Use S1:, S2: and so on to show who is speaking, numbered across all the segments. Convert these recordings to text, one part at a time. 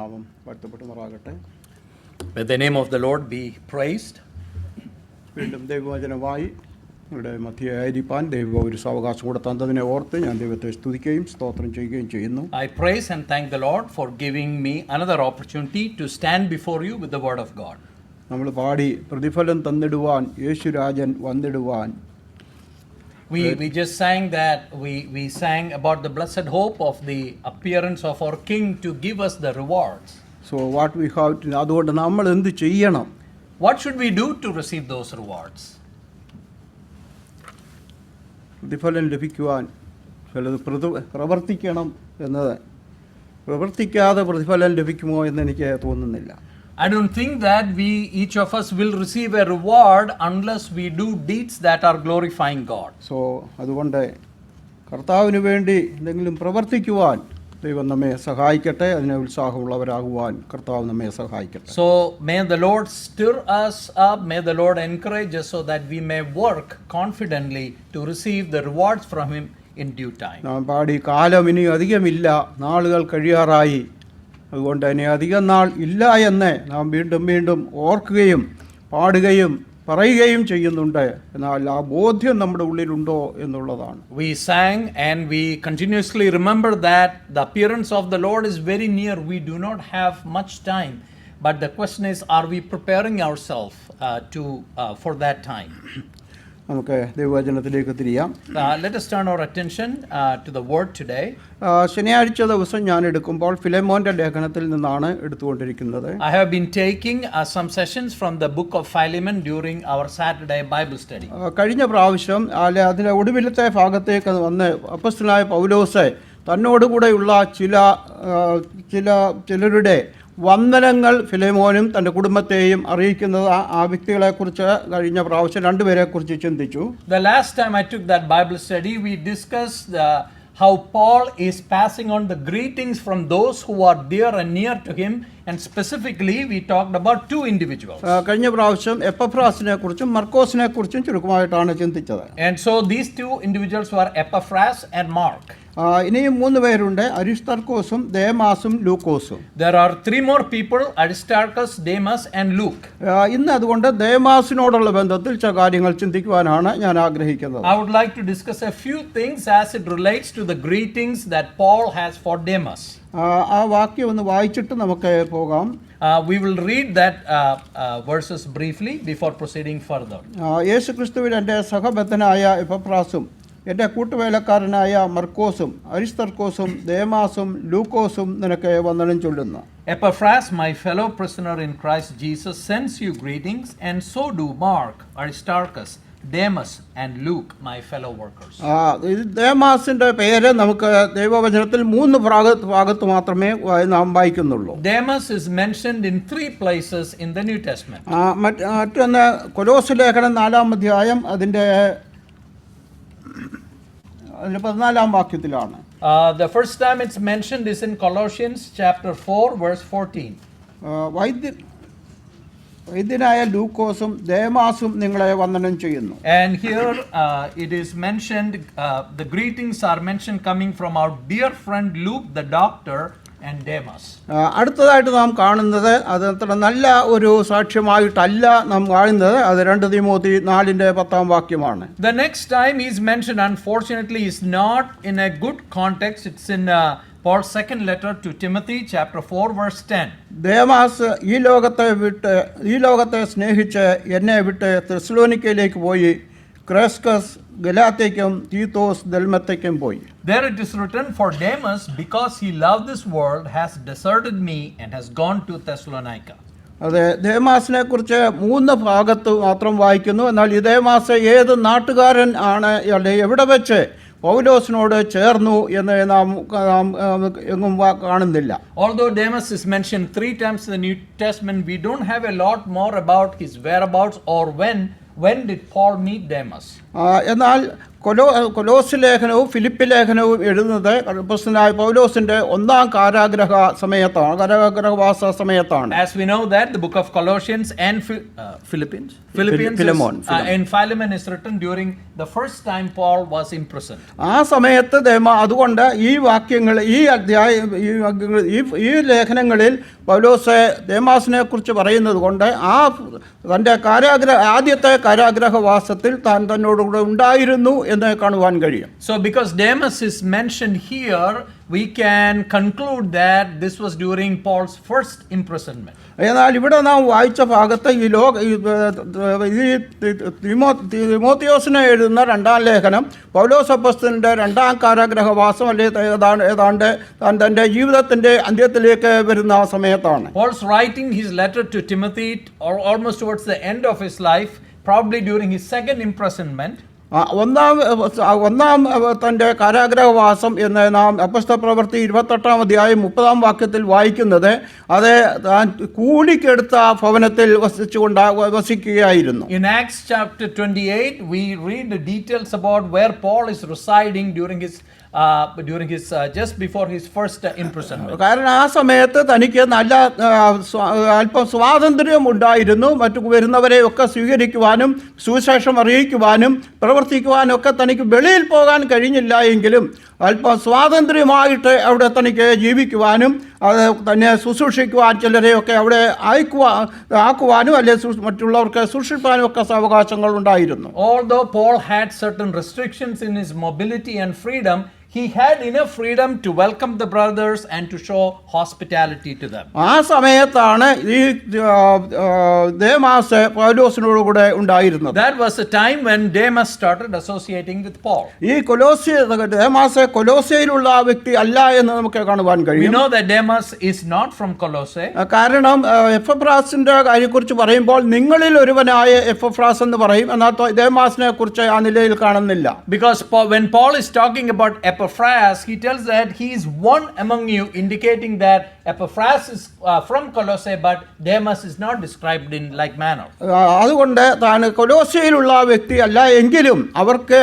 S1: നാമം വാഴ്ത്തപ്പെടുമാറാകട്ടെ.
S2: May the name of the Lord be praised.
S1: വീണ്ടും ദൈവവചനമായി ഇവിടെ മധ്യയായിരിക്കാൻ ദൈവം ഒരു സാവകാശം കൂടെ തന്നതിനെ ഓർത്ത് ഞാൻ ദൈവത്തെ സ്തുതിക്കുകയും സ്തോത്രം ചെയ്യുകയും ചെയ്യുന്നു.
S2: I praise and thank the Lord for giving me another opportunity to stand before you with the word of God.
S1: നമ്മൾ പാടി പ്രതിഫലം തന്നിടുവാൻ യേശുരാജൻ വന്നിടുവാൻ.
S2: We just sang that, we sang about the blessed hope of the appearance of our King to give us the rewards.
S1: So what we have to, അതുകൊണ്ട് നമ്മൾ എന്ത് ചെയ്യണം?
S2: What should we do to receive those rewards?
S1: പ്രതിഫലം ലഭിക്കുവാൻ ചിലത് പ്രവർത്തിക്കണം എന്നത്, പ്രവർത്തിക്കാതെ പ്രതിഫലം ലഭിക്കുമോ എന്ന് എനിക്ക് തോന്നുന്നില്ല.
S2: I don't think that each of us will receive a reward unless we do deeds that are glorifying God.
S1: So അതുകൊണ്ട് കർത്താവിന് വേണ്ടി എന്തെങ്കിലും പ്രവർത്തിക്കുവാൻ ദൈവം നമ്മെ സഹായിക്കട്ടെ, അതിനെ ഉത്സാഹമുള്ളവരാകുവാൻ കർത്താവ് നമ്മെ സഹായിക്കട്ടെ.
S2: So may the Lord stir us up, may the Lord encourage us so that we may work confidently to receive the rewards from Him in due time.
S1: നാം പാടി കാലം ഇനി അധികമില്ല, നാളുകൾ കഴിയാറായി, അതുകൊണ്ട് ഇനി അധികം നാൾ ഇല്ല എന്ന് നാം വീണ്ടും വീണ്ടും ഓർക്കുകയും പാടുകയും പറയുകയും ചെയ്യുന്നുണ്ട്. എന്നാൽ ആ ബോധ്യം നമ്മുടെ ഉള്ളിലുണ്ടോ എന്നുള്ളതാണ്.
S2: We sang and we continuously remember that the appearance of the Lord is very near. We do not have much time, but the question is, are we preparing ourselves for that time?
S1: നമുക്ക് ദൈവവചനത്തിലേക്ക് തിരിയാം.
S2: Let us turn our attention to the word today.
S1: ശനിയാഴ്ച ദിവസം ഞാൻ എടുക്കുമ്പോൾ ഫിലെമോന്റെ ലേഖനത്തിൽ നിന്നാണ് എടുത്തുകൊണ്ടിരിക്കുന്നത്.
S2: I have been taking some sessions from the book of Philemon during our Saturday Bible study.
S1: കഴിഞ്ഞ പ്രാവശ്യം അതിലെ ഒടുവിലത്തെ ഭാഗത്തേക്ക് വന്ന് അപ്പോസ്തലനായ പൗലോസ് തന്നോടുകൂടെയുള്ള ചിലരുടെ വന്ദനങ്ങൾ ഫിലെമോനും തൻ്റെ കുടുംബത്തെയും അറിയിക്കുന്നത് ആ വ്യക്തികളെക്കുറിച്ച് കഴിഞ്ഞ പ്രാവശ്യം രണ്ടുപേരെക്കുറിച്ച് ചിന്തിച്ചു.
S2: The last time I took that Bible study, we discussed how Paul is passing on the greetings from those who are dear and near to him, and specifically we talked about two individuals.
S1: കഴിഞ്ഞ പ്രാവശ്യം എപ്പഫ്രാസിനെ കുറിച്ചും മർക്കോസിനെ കുറിച്ചും ചുരുക്കമായിട്ടാണ് ചിന്തിച്ചത്.
S2: And so these two individuals were Epaphras and Mark.
S1: ഇനിയും 3 പേരുണ്ട്, അരിസ്തർക്കോസും ദേമാസും ലൂക്കോസും.
S2: There are 3 more people, Aristarchus, Demas and Luke.
S1: ഇന്ന് അതുകൊണ്ട് ദേമാസിനോടുള്ള ബന്ധത്തിൽ ചില കാര്യങ്ങൾ ചിന്തിക്കുവാനാണ് ഞാൻ ആഗ്രഹിക്കുന്നത്.
S2: I would like to discuss a few things as it relates to the greetings that Paul has for Demas.
S1: ആ വാക്യം ഒന്ന് വായിച്ചിട്ട് നമുക്ക് പോകാം.
S2: We will read that verses briefly before proceeding further.
S1: യേശുക്രിസ്തുവിൽ എൻ്റെ സഹബദ്ധനായ എപ്പഫ്രാസും എൻ്റെ കൂട്ടുവേലക്കാരനായ മർക്കോസും അരിസ്തർക്കോസും ദേമാസും ലൂക്കോസും നിനക്ക് വന്ദനം ചൊല്ലുന്നു.
S2: Epaphras, my fellow prisoner in Christ Jesus, sends you greetings, and so do Mark, Aristarchus, Demas and Luke, my fellow workers.
S1: ദേമാസിന്റെ പേര് നമുക്ക് ദൈവവചനത്തിൽ 3 ഭാഗത്ത് മാത്രമേ നാം വായിക്കുന്നുള്ളൂ.
S2: Demas is mentioned in 3 places in the New Testament.
S1: മറ്റൊന്ന് കൊലോസ്യ ലേഖനം 4-ാം അധ്യായം അതിന്റെ 14-ാം വാക്യത്തിലാണ്.
S2: The first time it's mentioned is in Colossians chapter 4 verse 14. വൈദ്യനായ ലൂക്കോസും ദേമാസും നിങ്ങളെ വന്ദനം ചെയ്യുന്നു. And here it is mentioned, the greetings are mentioned coming from our dear friend Luke the doctor and Demas.
S1: അടുത്തതായിട്ട് നാം കാണുന്നത് അത് അത്ര നല്ല ഒരു സാക്ഷ്യമായിട്ടല്ല നാം കാണുന്നത്. അത് 2 തിമോത്തി 4-10 വാക്യമാണ്.
S2: The next time is mentioned, unfortunately, is not in a good context. It's in Paul's second letter to Timothy, chapter 4, verse 10.
S1: Demas ഈ ലോകത്തെ സ്നേഹിച്ച് എന്നെ വിട്ട് തെസ്സലോനിക്കയിലേക്ക് പോയി, ക്രേസ്കസ് ഗലാത്യയ്ക്കും തീത്തോസ് ദൽമത്തയ്ക്കും പോയി.
S2: There it is written, for Demas, because he loved this world, has deserted me and has gone to Thessalonica.
S1: അതെ, ദേമാസിനെ കുറിച്ച് 3 ഭാഗത്ത് മാത്രം വായിക്കുന്നു. എന്നാൽ ഈ ദേമാസ് ഏത് നാട്ടുകാരൻ ആണ്, എവിടെ വെച്ച് പൗലോസിനോട് ചേർന്നു എന്ന് നാം എങ്ങും കാണുന്നില്ല.
S2: Although Demas is mentioned 3 times in the New Testament, we don't have a lot more about his whereabouts or when did Paul meet Demas.
S1: എന്നാൽ കൊലോസ് ലേഖനവും ഫിലിപ്പ് ലേഖനവും എഴുതുന്നത് അപ്പോസ്തലനായ പൗലോസിന്റെ ഒന്നാം കാരാഗ്രഹവാസ സമയത്താണ്.
S2: As we know that the book of Colossians and Philippians and Philemon is written during the first time Paul was imprisoned.
S1: ആ സമയത്ത് അതുകൊണ്ട് ഈ വാക്യങ്ങൾ ഈ ലേഖനങ്ങളിൽ പൗലോസ് ദേമാസിനെ കുറിച്ച് പറയുന്നത് കൊണ്ട് തൻ്റെ ആദ്യത്തെ കാരാഗ്രഹവാസത്തിൽ താൻ തന്നോടുകൂടെ ഉണ്ടായിരുന്നു എന്ന് കാണുവാൻ കഴിയും.
S2: So because Demas is mentioned here, we can conclude that this was during Paul's first imprisonment.
S1: എന്നാൽ ഇവിടെ നാം വായിച്ച ഭാഗത്ത് തിമോത്തിയോസിനെ എഴുതുന്ന രണ്ടാം ലേഖനം പൗലോസ് അപ്പോസ്തലന്റെ രണ്ടാം കാരാഗ്രഹവാസം ഏതാണ്ട് തൻ്റെ ജീവിതത്തിന്റെ അന്ത്യത്തിലേക്ക് വരുന്ന സമയത്താണ്.
S2: Paul's writing his letter to Timothy almost towards the end of his life, probably during his second imprisonment.
S1: ഒന്നാം തൻ്റെ കാരാഗ്രഹവാസം എന്ന് നാം അപ്പോസ്തലപ്രവൃത്തി 28-ാം അധ്യായം 30-ാം വാക്യത്തിൽ വായിക്കുന്നത് അത് താൻ കൂലിക്കെടുത്ത ഭവനത്തിൽ വസിക്കുകയായിരുന്നു.
S2: In Acts chapter 28 we read the details about where Paul is residing during his just before his first imprisonment.
S1: കാരണം ആ സമയത്ത് തനിക്ക് നല്ല അല്പം സ്വാതന്ത്ര്യം ഉണ്ടായിരുന്നു. മറ്റു വരുന്നവരെയൊക്കെ സ്വീകരിക്കുവാനും സുവിശേഷം അറിയിക്കുവാനും പ്രവർത്തിക്കുവാനും ഒക്കെ തനിക്ക് വെളിയിൽ പോകാൻ കഴിഞ്ഞില്ല എങ്കിലും അല്പം സ്വാതന്ത്ര്യമായിട്ട് അവിടെ തനിക്ക് ജീവിക്കുവാനും അത് തന്നെ ശുശ്രൂഷിക്കുവാൻ ചിലരെയൊക്കെ അവിടെ ആക്കുവാനും അല്ലെങ്കിൽ മറ്റുള്ളവർക്ക് ശുശ്രൂഷിക്കാനും ഒക്കെ അവകാശങ്ങൾ ഉണ്ടായിരുന്നു.
S2: Although Paul had certain restrictions in his mobility and freedom, he had enough freedom to welcome the brothers and to show hospitality to them.
S1: ആ സമയത്താണ് ഈ ദേമാസ് പൗലോസിനോട് കൂടെ ഉണ്ടായിരുന്നത്.
S2: That was the time when Demas started associating with Paul.
S1: ഈ Demas കൊലോസ്യയിലുള്ള വ്യക്തി അല്ല എന്ന് നമുക്ക് കാണുവാൻ കഴിയും.
S2: We know that Demas is not from Colossae.
S1: കാരണം എപ്പഫ്രാസിന്റെ കാര്യത്തെക്കുറിച്ച് പറയുമ്പോൾ നിങ്ങളിൽ ഒരുവനായ എപ്പഫ്രാസ് എന്ന് പറയും. എന്നാൽ ദേമാസിനെ കുറിച്ച് ആ നിലയിൽ കാണുന്നില്ല.
S2: Because when Paul is talking about Epaphras, he tells that he is one among you, indicating that Epaphras is from Colossae, but Demas is not described in like manner.
S1: അതുകൊണ്ട് താൻ കൊലോസ്യയിലുള്ള വ്യക്തി അല്ല എങ്കിലും അവർക്ക്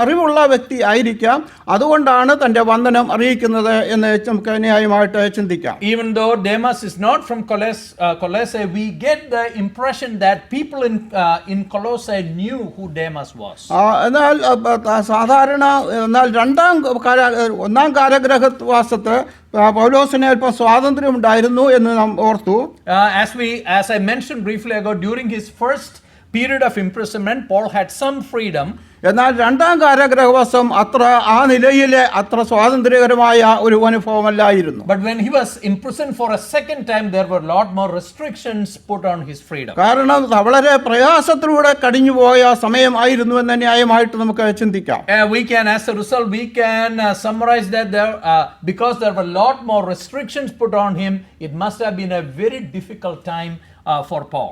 S1: അറിവുള്ള വ്യക്തി ആയിരിക്കാം. അതുകൊണ്ടാണ് തന്റെ വന്ദനം അറിയിക്കുന്നത് എന്ന് നമുക്ക് ന്യായമായിട്ട് ചിന്തിക്കാം.
S2: Even though Demas is not from Colossae, we get the impression that people in Colossae knew who Demas was.
S1: എന്നാൽ ഒന്നാം കാരാഗ്രഹവാസത്ത് പൗലോസിന് അല്പം സ്വാതന്ത്ര്യം ഉണ്ടായിരുന്നു എന്ന് നാം ഓർത്തു.
S2: As I mentioned briefly ago, during his first period of imprisonment, Paul had some freedom.
S1: എന്നാൽ രണ്ടാം കാരാഗ്രഹവാസം ആ നിലയിലെ അത്ര സ്വാതന്ത്ര്യകരമായ ഒരു അനുഭവമല്ലായിരുന്നു.
S2: But when he was imprisoned for a second time, there were a lot more restrictions put on his freedom.
S1: കാരണം വളരെ പ്രയാസത്തിലൂടെ കടന്നുപോയ സമയമായിരുന്നു എന്ന് ന്യായമായിട്ട് നമുക്ക് ചിന്തിക്കാം.
S2: As a result, we can summarize that because there were a lot more restrictions put on him, it must have been a very difficult time for Paul.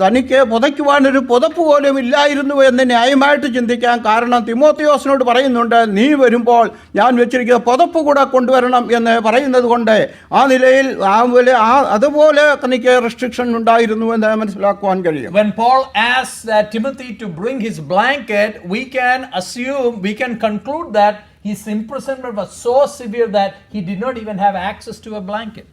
S1: തനിക്ക് പുതയ്ക്കുവാനൊരു പുതപ്പ് പോലും ഇല്ലായിരുന്നു എന്ന് ന്യായമായിട്ട് ചിന്തിക്കാം. കാരണം തിമോത്തിയോസിനോട് പറയുന്നുണ്ട്, നീ വരുമ്പോൾ ഞാൻ വെച്ചിരിക്കുന്ന പുതപ്പ് കൂടെ കൊണ്ടുവരണം എന്ന് പറയുന്നത് കൊണ്ട് ആ നിലയിൽ അതുപോലെ തനിക്ക് റെസ്ട്രിക്ഷൻ ഉണ്ടായിരുന്നു എന്ന് മനസ്സിലാക്കുവാൻ കഴിയും.
S2: When Paul asked Timothy to bring his blanket, we can conclude that his imprisonment was so severe that he did not even have access to a blanket.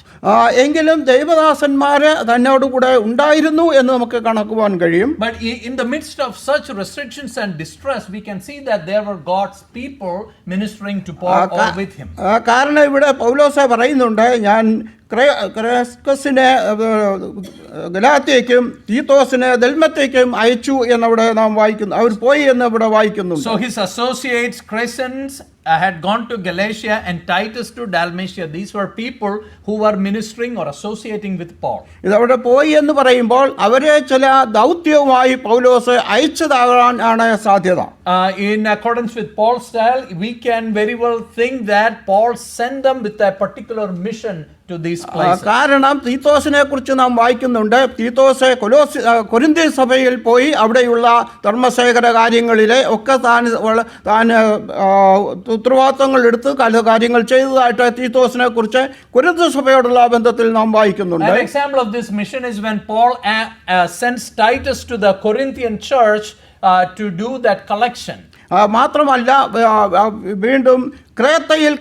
S1: എങ്കിലും ദൈവദാസന്മാര് തന്നോടുകൂടെ ഉണ്ടായിരുന്നു എന്ന് നമുക്ക് കണക്കുവാൻ കഴിയും.
S2: But in the midst of such restrictions and distress, we can see that there were God's people ministering to Paul or with him.
S1: കാരണം ഇവിടെ പൗലോസ് പറയുന്നുണ്ട്, ഞാൻ ക്രേസ്കസിനെ ഗലാത്യയ്ക്കും തീത്തോസിനെ ദൽമത്തേക്കും അയച്ചു എന്നവിടെ നാം വായിക്കുന്നു. അവർ പോയി എന്ന് ഇവിടെ വായിക്കുന്നു.
S2: So his associates Crescens had gone to Galatia and Titus to Dalmatia. These were people who were ministering or associating with Paul.
S1: ഇതവിടെ പോയി എന്ന് പറയുമ്പോൾ അവരെ ചില ദൗത്യവുമായി പൗലോസ് അയച്ചതാകാൻ ആണ് സാധ്യത.
S2: In accordance with Paul's style, we can very well think that Paul sent them with a particular mission to these places.
S1: കാരണം തീത്തോസിനെ കുറിച്ച് നാം വായിക്കുന്നുണ്ട്. തീത്തോസ് കൊരിന്ത്യ സഭയിൽ പോയി അവിടെയുള്ള ധർമ്മശേഖര കാര്യങ്ങളിലെ ഒക്കെ താൻ ഉത്തരവാദിത്തങ്ങൾ എടുത്ത് കാര്യങ്ങൾ ചെയ്തതായിട്ട് തീത്തോസിനെ കുറിച്ച് കൊരിന്ത്യ സഭയോടുള്ള ബന്ധത്തിൽ നാം വായിക്കുന്നുണ്ട്.
S2: An example of this mission is when Paul sends Titus to the Corinthian church to do that collection.
S1: മാത്രമല്ല വീണ്ടും ക്രേത്തയിൽ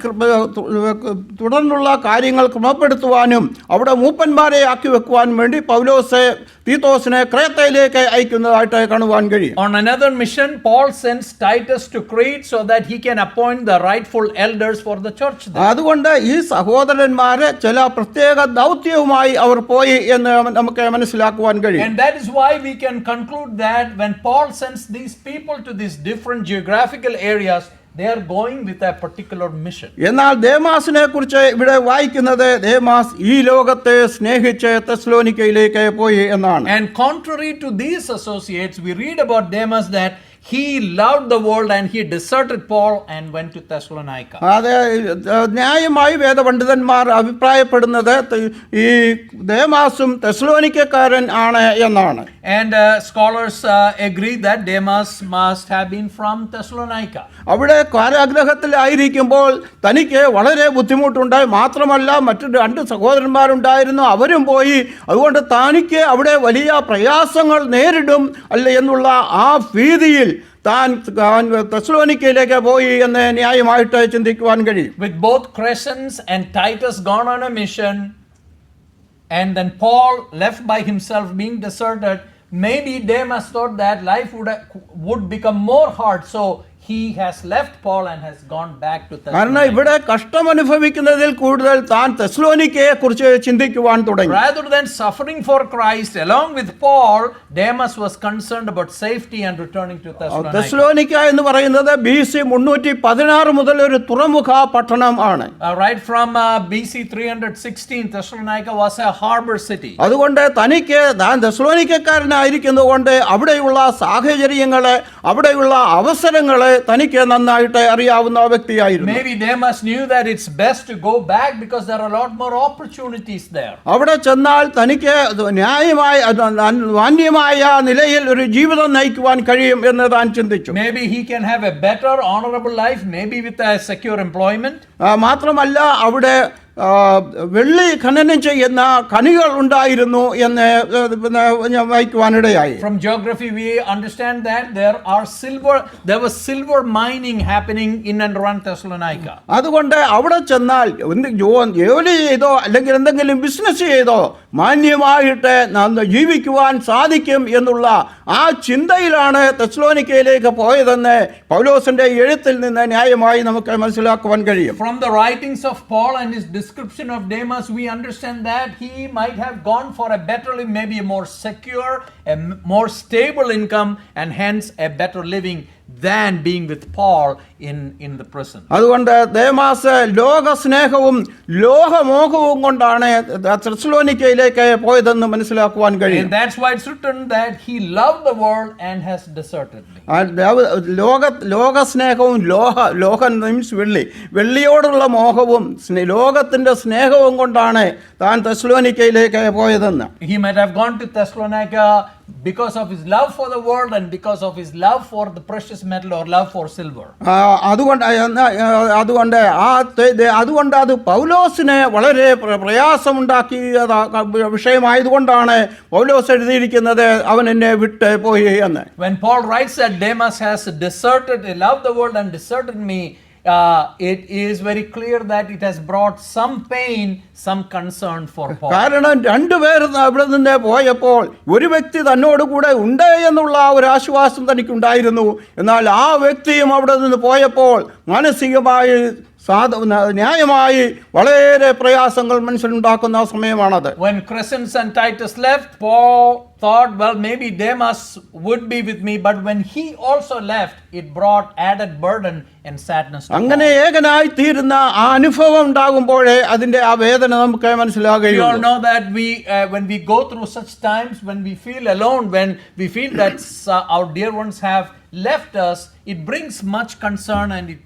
S1: തുടർന്നുള്ള കാര്യങ്ങൾ ക്രമപ്പെടുത്തുവാനും അവിടെ മൂപ്പന്മാരെ ആക്കി വെക്കുവാനും വേണ്ടി പൗലോസ് തീത്തോസിനെ ക്രേത്തയിലേക്ക് അയക്കുന്നതായിട്ട് കാണുവാൻ കഴിയും.
S2: On another mission, Paul sends Titus to Crete so that he can appoint the rightful elders for the church there.
S1: അതുകൊണ്ട് ഈ സഹോദരന്മാരെ ചില പ്രത്യേക ദൗത്യവുമായി അവർ പോയി എന്ന് നമുക്ക് മനസ്സിലാക്കുവാൻ കഴിയും.
S2: And that is why we can conclude that when Paul sends these people to these different geographical areas, they are going with a particular mission.
S1: എന്നാൽ ദേമാസിനെ കുറിച്ച് ഇവിടെ വായിക്കുന്നത് ദേമാസ് ഈ ലോകത്തെ സ്നേഹിച്ച് തെസ്സലോനിക്കയിലേക്ക് പോയി എന്നാണ്.
S2: And contrary to these associates, we read about Demas that he loved the world and he deserted Paul and went to Thessalonica.
S1: അത് ന്യായമായി വേദപണ്ഡിതന്മാർ അഭിപ്രായപ്പെടുന്നത് ഈ ദേമാസും തെസ്സലോനിക്കക്കാരൻ ആണ് എന്നാണ്.
S2: And scholars agree that Demas must have been from Thessalonica.
S1: അവിടെ കാരാഗ്രഹത്തിലായിരിക്കുമ്പോൾ തനിക്ക് വളരെ ബുദ്ധിമുട്ടുണ്ടായി. മാത്രമല്ല മറ്റു 2 സഹോദരന്മാരുണ്ടായിരുന്നു, അവരും പോയി. അതുകൊണ്ട് തനിക്ക് അവിടെ വലിയ പ്രയാസങ്ങൾ നേരിടും അല്ല എന്നുള്ള ആ ഭീതിയിൽ താൻ തെസ്സലോനിക്കയിലേക്ക് പോയി എന്ന് ന്യായമായിട്ട് ചിന്തിക്കുവാൻ കഴിയും.
S2: With both Crescens and Titus gone on a mission, and then Paul left by himself being deserted, maybe Demas thought that life would become more hard, so he has left Paul and has gone back to
S1: കാരണം
S2: Thessalonica.
S1: ഇവിടെ കഷ്ടമനുഭവിക്കുന്നതിൽ കൂടുതൽ താൻ തെസ്സലോനിക്കയെ കുറിച്ച് ചിന്തിക്കുവാൻ തുടങ്ങി.
S2: Rather than suffering for Christ along with Paul, Demas was concerned about safety and returning to Thessalonica.
S1: തെസ്സലോനിക്ക എന്ന് പറയുന്നത് BC 316 മുതൽ ഒരു തുറമുഖ പട്ടണം ആണ്.
S2: Right from BC 316, Thessalonica was a harbor city.
S1: അതുകൊണ്ട് തനിക്ക് താൻ തെസ്സലോനിക്കക്കാരനായിരിക്കുന്നതുകൊണ്ട് അവിടെയുള്ള സാഹചര്യങ്ങളെ അവിടെയുള്ള അവസരങ്ങളെ തനിക്ക് നന്നായിട്ട് അറിയാവുന്ന വ്യക്തിയായിരുന്നു.
S2: Maybe Demas knew that it's best to go back because there are a lot more opportunities there.
S1: അവിടെ ചെന്നാൽ തനിക്ക് ന്യായമായ മാന്യമായ നിലയിൽ ഒരു ജീവിതം നയിക്കുവാൻ കഴിയും എന്ന് താൻ ചിന്തിച്ചു.
S2: Maybe he can have a better honorable life, maybe with a secure employment.
S1: മാത്രമല്ല അവിടെ വെള്ളി ഖനനം ചെയ്യുന്ന ഖനികൾ ഉണ്ടായിരുന്നു എന്ന് വായിക്കുവാനിടയായി.
S2: From geography we understand that there was silver mining happening in and around Thessalonica.
S1: അതുകൊണ്ട് അവിടെ ചെന്നാൽ ജോലി ചെയ്തോ അല്ലെങ്കിൽ എന്തെങ്കിലും ബിസിനസ് ചെയ്തോ മാന്യമായിട്ട് ജീവിക്കുവാൻ സാധിക്കും എന്നുള്ള ആ ചിന്തയിലാണ് തെസ്സലോനിക്കയിലേക്ക് പോയതെന്ന് പൗലോസിന്റെ എഴുത്തിൽ നിന്ന് ന്യായമായി നമുക്ക് മനസ്സിലാക്കുവാൻ കഴിയും.
S2: From the writings of Paul and his description of Demas, we understand that he might have gone for a better, maybe a more secure, a more stable income, and hence a better living than being with Paul in the prison.
S1: അതുകൊണ്ട് Demas ലോകസ്നേഹവും ലോകമോഹവും കൊണ്ടാണ് തെസ്സലോനിക്കയിലേക്ക് പോയതെന്ന് മനസ്സിലാക്കുവാൻ കഴിയും.
S2: And that's why it's written that he loved the world and has deserted me.
S1: ലോകസ്നേഹവും ലോകം means വെള്ളിയോടുള്ള മോഹവും ലോകത്തിന്റെ സ്നേഹവും കൊണ്ടാണ് താൻ തെസ്സലോനിക്കയിലേക്ക് പോയതെന്ന്.
S2: He might have gone to Thessalonica because of his love for the world and because of his love for the precious metal or love for silver. അതുകൊണ്ട് അത് പൗലോസിന് വളരെ പ്രയാസമുണ്ടാക്കിയ വിഷയമായതുകൊണ്ടാണ് പൗലോസ് എഴുതിയിരിക്കുന്നത് അവൻ എന്നെ വിട്ട് പോയി എന്ന്. When Paul writes that Demas has deserted, he loved the world and deserted me, it is very clear that it has brought some pain, some concern for Paul.
S1: കാരണം രണ്ടുപേർ അവിടെ നിന്ന് പോയപ്പോൾ ഒരു വ്യക്തി തന്നോട് കൂടെ ഉണ്ട് എന്നുള്ള ഒരു ആശ്വാസം തനിക്കുണ്ടായിരുന്നു. എന്നാൽ ആ വ്യക്തിയും അവിടെ നിന്ന് പോയപ്പോൾ മാനസികമായി ന്യായമായി വളരെ പ്രയാസങ്ങൾ മനസ്സിലുണ്ടാക്കുന്ന സമയമാണത്.
S2: When Crescens and Titus left, Paul thought, well, maybe Demas would be with me, but when he also left, it brought added burden and sadness to Paul.
S1: അങ്ങനെ ഏകനായി തീരുന്ന ആ അനുഭവം ഉണ്ടാകുമ്പോഴേ അതിന്റെ ആ വേദന നമുക്ക് മനസ്സിലാകുകയുള്ളൂ.
S2: We all know that when we go through such times, when we feel alone, when we feel that our dear ones have left us, it brings much concern and it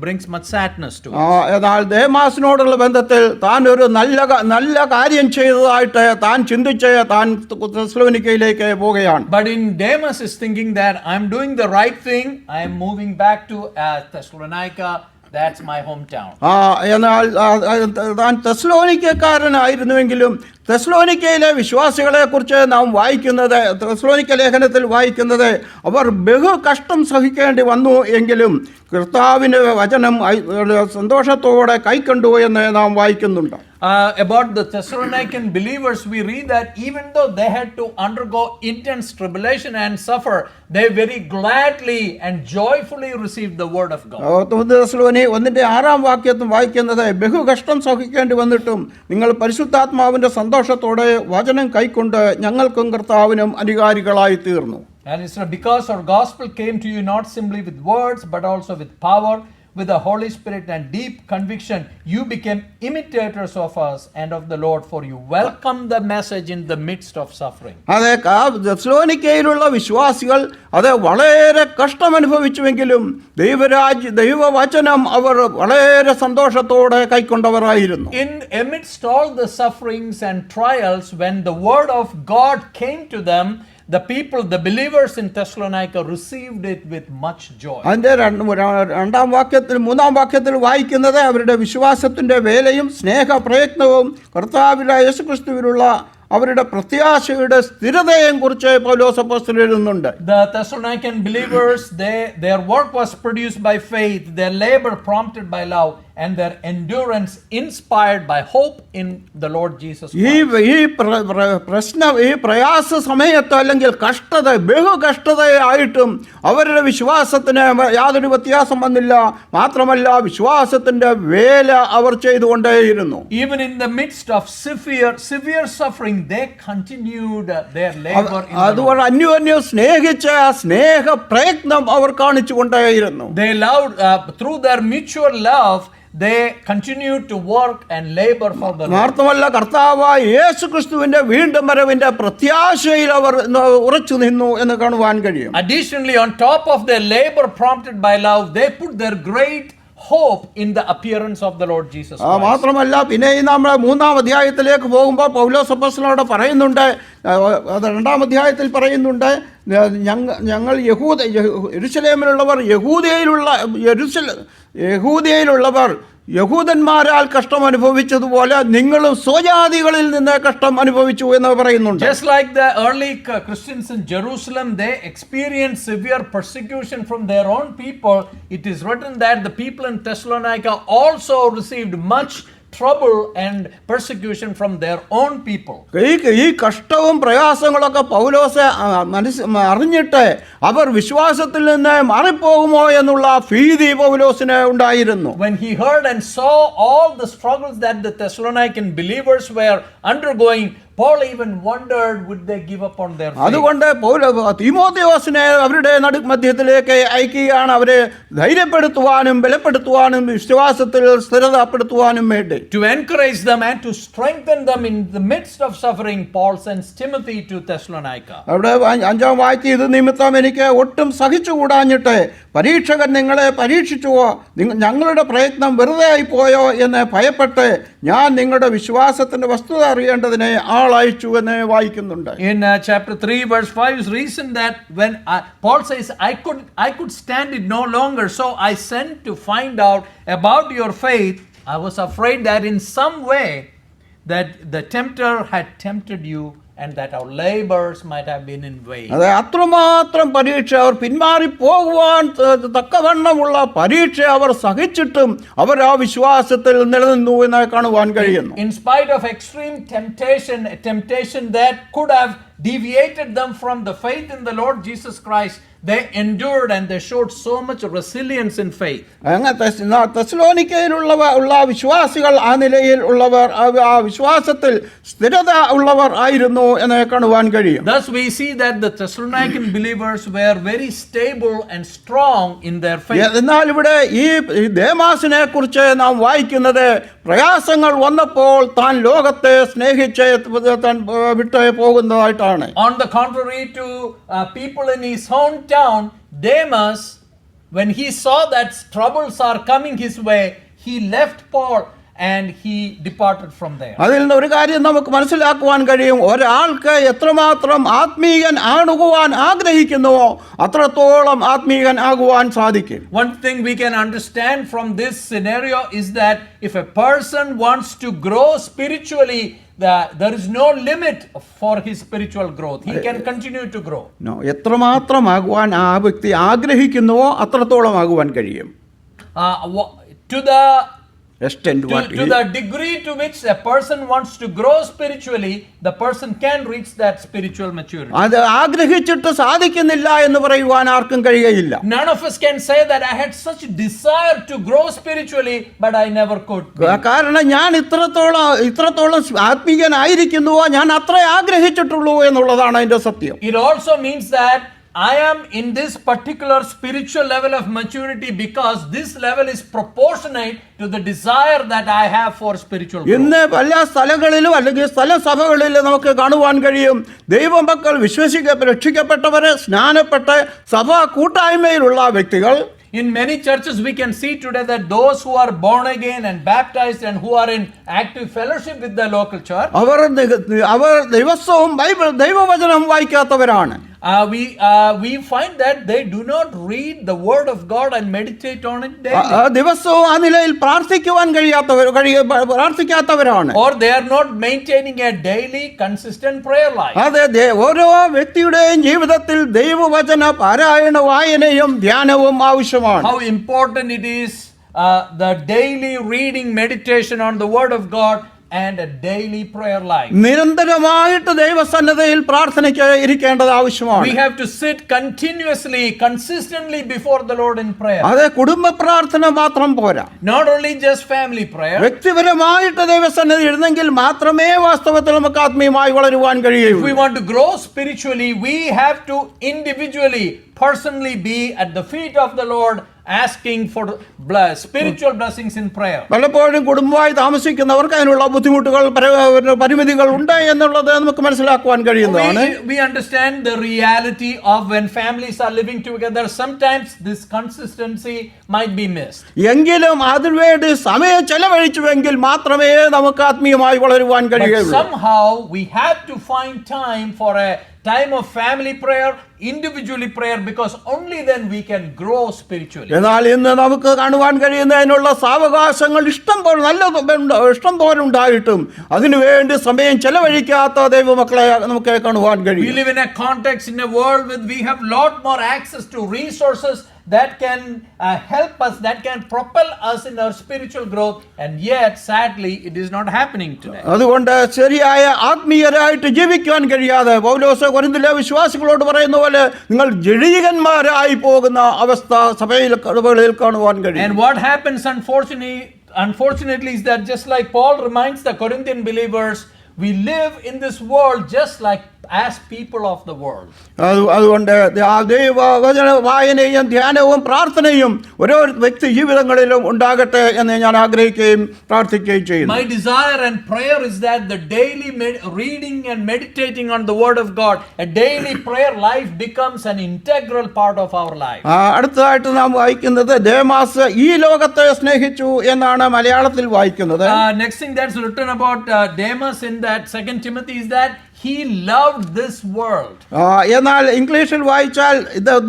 S2: brings much sadness to us.
S1: എന്നാൽ ദേമാസിനോടുള്ള ബന്ധത്തിൽ താൻ ഒരു നല്ല കാര്യം ചെയ്തതായിട്ട് താൻ ചിന്തിച്ച് താൻ തെസ്സലോനിക്കയിലേക്ക് പോവുകയാണ്.
S2: But in Demas is thinking that I am doing the right thing, I am moving back to Thessalonica. That's my hometown.
S1: എന്നാൽ താൻ തെസ്സലോനിക്കക്കാരനായിരുന്നുവെങ്കിലും തെസ്സലോനിക്കയിലെ വിശ്വാസികളെ കുറിച്ച് നാം വായിക്കുന്നത്, തെസ്സലോനിക്ക ലേഖനത്തിൽ വായിക്കുന്നത്, അവർ ബഹു കഷ്ടം സഹിക്കേണ്ടി വന്നു എങ്കിലും കർത്താവിൻ്റെ വചനം സന്തോഷത്തോടെ കൈക്കൊണ്ടു എന്ന് നാം വായിക്കുന്നുണ്ട്.
S2: About the Thessalonican believers, we read that even though they had to undergo intense tribulation and suffer, they very gladly and joyfully received the word of God.
S1: തെസ്സലോനി 1:6 വായിക്കുന്നത്, ബഹു കഷ്ടം സഹിക്കേണ്ടി വന്നിട്ടും നിങ്ങൾ പരിശുദ്ധാത്മാവിന്റെ സന്തോഷത്തോടെ വചനം കൈക്കൊണ്ട് ഞങ്ങൾക്കും കർത്താവിനും അനുകാരികളായി തീർന്നു.
S2: And it's because our gospel came to you not simply with words but also with power, with the Holy Spirit and deep conviction. You became imitators of us and of the Lord, for you welcomed the message in the midst of suffering.
S1: അതെ, തെസ്സലോനിക്കയിലുള്ള വിശ്വാസികൾ അത് വളരെ കഷ്ടം അനുഭവിച്ചുവെങ്കിലും ദൈവവചനം അവർ വളരെ സന്തോഷത്തോടെ കൈക്കൊണ്ടവരായിരുന്നു.
S2: Amidst all the sufferings and trials, when the word of God came to them, the people, the believers in Thessalonica, received it with much joy.
S1: അതിന്റെ 3 വാക്യത്തിൽ വായിക്കുന്നത്, അവരുടെ വിശ്വാസത്തിന്റെ വേലയും സ്നേഹ പ്രയത്നവും കർത്താവിന്റെ യേശുക്രിസ്തുവിലുള്ള അവരുടെ പ്രത്യാശയുടെ സ്ഥിരതയെയും കുറിച്ച് പൗലോസ് അപ്പോസ്തലൻ എഴുതുന്നുണ്ട്.
S2: The Thessalonican believers, their work was produced by faith, their labor prompted by love, and their endurance inspired by hope in the Lord Jesus Christ.
S1: ഈ പ്രയാസ സമയത്ത് അല്ലെങ്കിൽ കഷ്ടത, ബഹു കഷ്ടതയായിട്ടും അവരുടെ വിശ്വാസത്തിന് യാതൊരു വ്യത്യാസം വന്നില്ല. മാത്രമല്ല, വിശ്വാസത്തിന്റെ വേല അവർ ചെയ്തുകൊണ്ടേയിരുന്നു.
S2: Even in the midst of severe suffering, they continued their labor in the Lord.
S1: അതുകൊണ്ട് അന്യോന്യം സ്നേഹിച്ച സ്നേഹ പ്രയത്നം അവർ കാണിച്ചുകൊണ്ടേയിരുന്നു.
S2: They loved through their mutual love. They continued to work and labor for the Lord.
S1: മാത്രമല്ല, കർത്താവായ യേശുക്രിസ്തുവിന്റെ വീണ്ടും വരവിന്റെ പ്രത്യാശയിൽ അവർ ഉറച്ചു നിന്നു എന്ന് കാണുവാൻ കഴിയും.
S2: Additionally, on top of their labor prompted by love, they put their great hope in the appearance of the Lord Jesus Christ.
S1: മാത്രമല്ല, പിന്നെ നമ്മൾ 3-ാം അധ്യായത്തിലേക്ക് പോകുമ്പോൾ പൗലോസ് അപ്പോസ്തലനോട് പറയുന്നുണ്ട്, അത് 2-ാം അധ്യായത്തിൽ പറയുന്നുണ്ട്, ഞങ്ങൾ യെരൂശലേമിലുള്ളവർ യഹൂദയിലുള്ളവർ യഹൂദന്മാരാൽ കഷ്ടം അനുഭവിച്ചതുപോലെ നിങ്ങളും സ്വജാതികളിൽ നിന്ന് കഷ്ടം അനുഭവിച്ചു എന്ന് പറയുന്നുണ്ട്.
S2: Just like the early Christians in Jerusalem, they experienced severe persecution from their own people. It is written that the people in Thessalonica also received much trouble and persecution from their own people.
S1: ഈ കഷ്ടവും പ്രയാസങ്ങളൊക്കെ പൗലോസ് അറിഞ്ഞിട്ട് അവർ വിശ്വാസത്തിൽ നിന്ന് മാറിപ്പോകുമോ എന്നുള്ള ഭീതി പൗലോസിന് ഉണ്ടായിരുന്നു.
S2: When he heard and saw all the struggles that the Thessalonican believers were undergoing, Paul even wondered, would they give up on their faith?
S1: അതുകൊണ്ട് തീമോഥെയോസിനെ അവരുടെ മധ്യത്തിലേക്ക് അയക്കുകയാണ്, അവരെ ധൈര്യപ്പെടുത്തുവാനും ബലപ്പെടുത്തുവാനും വിശ്വാസത്തിൽ സ്ഥിരതപ്പെടുത്തുവാനും വേണ്ടി.
S2: To encourage them and to strengthen them in the midst of suffering, Paul sends Timothy to Thessalonica.
S1: അവിടെ 5-ാം വാക്യം, ഇത് നിമിത്തം എനിക്ക് ഒട്ടും സഹിച്ചുകൂടാഞ്ഞിട്ട് പരീക്ഷകൻ നിങ്ങളെ പരീക്ഷിച്ചുവോ, ഞങ്ങളുടെ പ്രയത്നം വെറുതെ ആയിപ്പോയോ എന്ന് ഭയപ്പെട്ട് ഞാൻ നിങ്ങളുടെ വിശ്വാസത്തിന്റെ വസ്തുത അറിയേണ്ടതിനെ ആളയച്ചു എന്ന് വായിക്കുന്നുണ്ട്.
S2: In chapter 3 verse 5 is reason that when Paul says, I could stand it no longer, so I sent to find out about your faith. I was afraid that in some way that the tempter had tempted you and that our labors might have been in vain.
S1: അതെ, അത്രമാത്രം പരീക്ഷ, അവർ പിന്മാറി പോകുവാൻ തക്കവണ്ണമുള്ള പരീക്ഷ അവർ സഹിച്ചിട്ടും അവർ ആ വിശ്വാസത്തിൽ നിലനിന്നു എന്ന് കാണുവാൻ കഴിയുന്നു.
S2: In spite of extreme temptation, a temptation that could have deviated them from the faith in the Lord Jesus Christ, they endured and they showed so much resilience in faith.
S1: തെസ്സലോനിക്കയിലുള്ള വിശ്വാസികൾ ആ നിലയിൽ ഉള്ളവർ, ആ വിശ്വാസത്തിൽ സ്ഥിരത ഉള്ളവർ ആയിരുന്നു എന്ന് കാണുവാൻ കഴിയും.
S2: Thus we see that the Thessalonican believers were very stable and strong in their faith.
S1: എന്നാൽ ഇവിടെ ഈ ദേമാസിനെ കുറിച്ച് നാം വായിക്കുന്നത്, പ്രയാസങ്ങൾ വന്നപ്പോൾ താൻ ലോകത്തെ സ്നേഹിച്ച് വിട്ട് പോകുന്നതായിട്ടാണ്.
S2: On the contrary to people in his hometown, Demas, when he saw that troubles are coming his way, he left Paul and he departed from there.
S1: അതിൽ നിന്ന് ഒരു കാര്യം നമുക്ക് മനസ്സിലാക്കുവാൻ കഴിയും, ഒരാൾക്ക് എത്രമാത്രം ആത്മീയൻ ആകുവാൻ ആഗ്രഹിക്കുന്നുവോ അത്രത്തോളം ആത്മീയൻ ആകുവാൻ സാധിക്കും.
S2: One thing we can understand from this scenario is that if a person wants to grow spiritually, there is no limit for his spiritual growth. He can continue to grow.
S1: എത്രമാത്രം ആകുവാൻ ആ വ്യക്തി ആഗ്രഹിക്കുന്നുവോ അത്രത്തോളം ആകുവാൻ കഴിയും.
S2: To the
S1: extent
S2: to the degree to which a person wants to grow spiritually, the person can reach that spiritual maturity.
S1: അത് ആഗ്രഹിച്ചിട്ട് സാധിക്കുന്നില്ല എന്ന് പറയുവാൻ ആർക്കും കഴിയുകയില്ല.
S2: None of us can say that I had such desire to grow spiritually but I never could.
S1: കാരണം ഞാൻ ഇത്രത്തോളം ആത്മീയനായിരിക്കുന്നുവോ, ഞാൻ അത്രേ ആഗ്രഹിച്ചിട്ടുള്ളൂ എന്നുള്ളതാണ് അതിന്റെ സത്യം.
S2: It also means that I am in this particular spiritual level of maturity because this level is proportionate to the desire that I have for spiritual growth.
S1: ഇന്ന് പല സ്ഥലങ്ങളിലും അല്ലെങ്കിൽ സഭകളിലും നമുക്ക് കാണുവാൻ കഴിയും, ദൈവമക്കൾ രക്ഷിക്കപ്പെട്ടവരെ സ്നാനപ്പെട്ട് സഭാ കൂട്ടായ്മയിലുള്ള വ്യക്തികൾ.
S2: In many churches we can see today that those who are born again and baptized and who are in active fellowship with the local church,
S1: അവർ ദിവസവും ദൈവവചനം വായിക്കാത്തവരാണ്.
S2: We find that they do not read the word of God and meditate on it daily.
S1: ദിവസവും ആ നിലയിൽ പ്രാർത്ഥിക്കാത്തവരാണ്.
S2: Or they are not maintaining a daily consistent prayer life.
S1: അതെ, ഓരോ വ്യക്തിയുടെയും ജീവിതത്തിൽ ദൈവവചന പാരായണ വായനയും ധ്യാനവും ആവശ്യമാണ്.
S2: How important it is the daily reading, meditation on the word of God and a daily prayer life.
S1: നിരന്തരമായിട്ട് ദൈവസന്നിധിയിൽ പ്രാർത്ഥനയ്ക്ക് ഇരിക്കേണ്ടത് ആവശ്യമാണ്.
S2: We have to sit continuously, consistently before the Lord in prayer.
S1: അതെ, കുടുംബ പ്രാർത്ഥന മാത്രം പോരാ.
S2: Not only just family prayer.
S1: വ്യക്തിപരമായിട്ട് ദൈവസന്നിധി ഇരുന്നെങ്കിൽ മാത്രമേ വാസ്തവത്തിൽ നമുക്ക് ആത്മീയമായി വളരുവാൻ കഴിയൂ.
S2: If we want to grow spiritually, we have to individually, personally be at the feet of the Lord, asking for spiritual blessings in prayer.
S1: പലപ്പോഴും കുടുംബമായി താമസിക്കുന്നവർക്ക് അതിനുള്ള ബുദ്ധിമുട്ടുകൾ, പരിമിതികൾ ഉണ്ട് എന്നുള്ളത് നമുക്ക് മനസ്സിലാക്കുവാൻ കഴിയുന്നതാണ്.
S2: We understand the reality of when families are living together, sometimes this consistency might be missed.
S1: എങ്കിലും അതിനുവേണ്ടി സമയം ചെലവഴിച്ചുവെങ്കിൽ മാത്രമേ നമുക്ക് ആത്മീയമായി വളരുവാൻ കഴിയുകയുള്ളൂ.
S2: But somehow we have to find time for a time of family prayer, individually prayer, because only then we can grow spiritually.
S1: എന്നാൽ ഇന്ന് നമുക്ക് കാണുവാൻ കഴിയുന്നതിനുള്ള സാവകാശങ്ങൾ ഇഷ്ടം പോലെ ഉണ്ടായിട്ടും അതിനുവേണ്ടി സമയം ചെലവഴിക്കാത്ത ദൈവമക്കളെ നമുക്ക് കാണുവാൻ കഴിയും.
S2: We live in a context, in a world with we have lot more access to resources that can help us, that can propel us in our spiritual growth, and yet sadly it is not happening today.
S1: അതുകൊണ്ട് ശരിയായ ആത്മീയരായിട്ട് ജീവിക്കാൻ കഴിയാതെ പൗലോസ് കൊരിന്തിലെ വിശ്വാസികളോട് പറയുന്ന പോലെ നിങ്ങൾ ജഡീകന്മാരായി പോകുന്ന അവസ്ഥ സഭയിൽ കാണുവാൻ കഴിയും.
S2: And what happens unfortunately is that just like Paul reminds the Corinthian believers, we live in this world just like as people of the world.
S1: അതുകൊണ്ട് ദൈവവചന വായനയും ധ്യാനവും പ്രാർത്ഥനയും ഓരോ വ്യക്തി ജീവിതങ്ങളിലും ഉണ്ടാകട്ടെ എന്ന് ഞാൻ ആഗ്രഹിക്കുകയും പ്രാർത്ഥിക്കുകയും ചെയ്യുന്നു.
S2: My desire and prayer is that the daily reading and meditating on the word of God, a daily prayer life becomes an integral part of our life.
S1: അടുത്തതായിട്ട് നാം വായിക്കുന്നത് ദേമാസ് ഈ ലോകത്തെ സ്നേഹിച്ചു എന്നാണ് മലയാളത്തിൽ വായിക്കുന്നത്.
S2: Next thing that's written about Demas in that 2 Timothy is that he loved this world.
S1: എന്നാൽ ഇംഗ്ലീഷിൽ വായിച്ചാൽ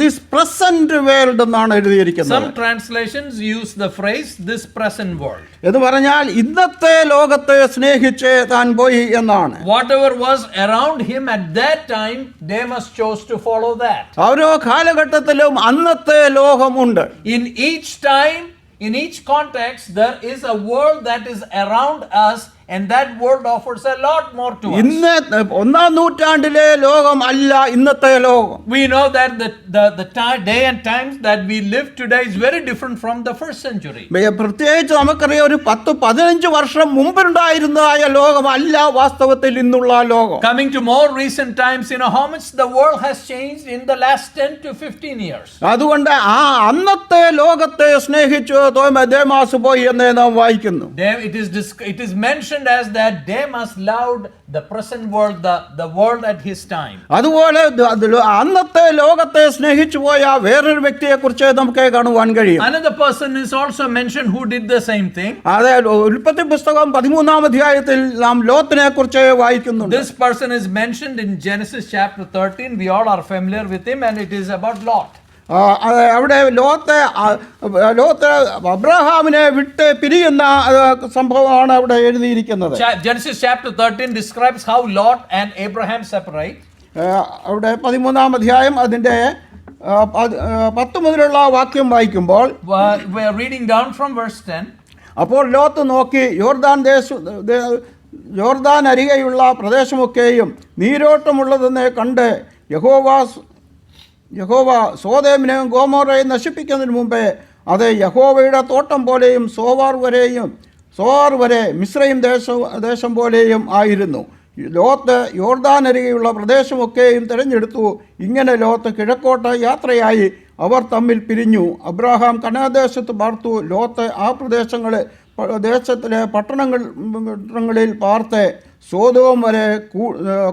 S1: this present world എന്നാണ് എഴുതിയിരിക്കുന്നത്.
S2: Some translations use the phrase this present world.
S1: എന്ന് പറഞ്ഞാൽ ഇന്നത്തെ ലോകത്തെ സ്നേഹിച്ച് താൻ പോയി എന്നാണ്.
S2: Whatever was around him at that time, Demas chose to follow that.
S1: ഓരോ കാലഘട്ടത്തിലും അന്നത്തെ ലോകമുണ്ട്.
S2: In each time, in each context, there is a world that is around us, and that world offers a lot more to us.
S1: ഇന്ന് ഒന്നാം നൂറ്റാണ്ടിലെ ലോകം അല്ല ഇന്നത്തെ ലോകം.
S2: We know that the day and times that we live today is very different from the first century.
S1: പ്രത്യേകിച്ച് നമുക്കറിയാം ഒരു 10-15 വർഷം മുമ്പുണ്ടായിരുന്നതായ ലോകം അല്ല വാസ്തവത്തിൽ ഇന്നുള്ള ലോകം.
S2: Coming to more recent times, how much the world has changed in the last 10 to 15 years.
S1: അതുകൊണ്ട് ആ അന്നത്തെ ലോകത്തെ സ്നേഹിച്ചു ദേമാസ് പോയി എന്ന് നാം വായിക്കുന്നു.
S2: It is mentioned mentioned as that Demas loved the present world, the world at his time.
S1: അതുപോലെ അന്നത്തെ ലോകത്തെ സ്നേഹിച്ചു പോയ വേറൊരു വ്യക്തിയെക്കുറിച്ച് നമുക്ക് കാണുവാൻ കഴിയും.
S2: Another person is also mentioned who did the same thing.
S1: അതെ, ഉൽപ്പത്തി പുസ്തകം 13-ാം അധ്യായത്തിൽ നാം ലോത്തിനെ കുറിച്ച് വായിക്കുന്നുണ്ട്.
S2: This person is mentioned in Genesis chapter 13. We all are familiar with him, and it is about Lot.
S1: അവിടെ ലോത്ത് അബ്രഹാമിനെ വിട്ട് പിരിയുന്ന സംഭവമാണ് അവിടെ എഴുതിയിരിക്കുന്നത്.
S2: Genesis chapter 13 describes how Lot and Abraham separate.
S1: അവിടെ 13-ാം അധ്യായം അതിന്റെ 10 മുതലുള്ള വാക്യം വായിക്കുമ്പോൾ
S2: we are reading down from verse 10.
S1: അപ്പോൾ ലോത്ത് നോക്കി യോർദാൻ അരികെയുള്ള പ്രദേശമൊക്കെയും നീരോട്ടമുള്ളതെന്ന് കണ്ട് യഹോവ സോദോമിനെയും ഗോമോറയെയും നശിപ്പിക്കുന്നതിന് മുമ്പേ അത് യഹോവയുടെ തോട്ടം പോലെയും സോവാർ വരെ മിസ്രയീം ദേശം പോലെയും ആയിരുന്നു. ലോത്ത് യോർദാൻ അരികെയുള്ള പ്രദേശമൊക്കെയും തിരഞ്ഞെടുത്തു. ഇങ്ങനെ ലോത്ത് കിഴക്കോട്ട് യാത്രയായി. അവർ തമ്മിൽ പിരിഞ്ഞു. അബ്രഹാം കനാൻദേശത്ത് പാർത്തു. ലോത്ത് ആ ദേശത്തിലെ പട്ടണങ്ങളിൽ പാർത്ത് സോദോം വരെ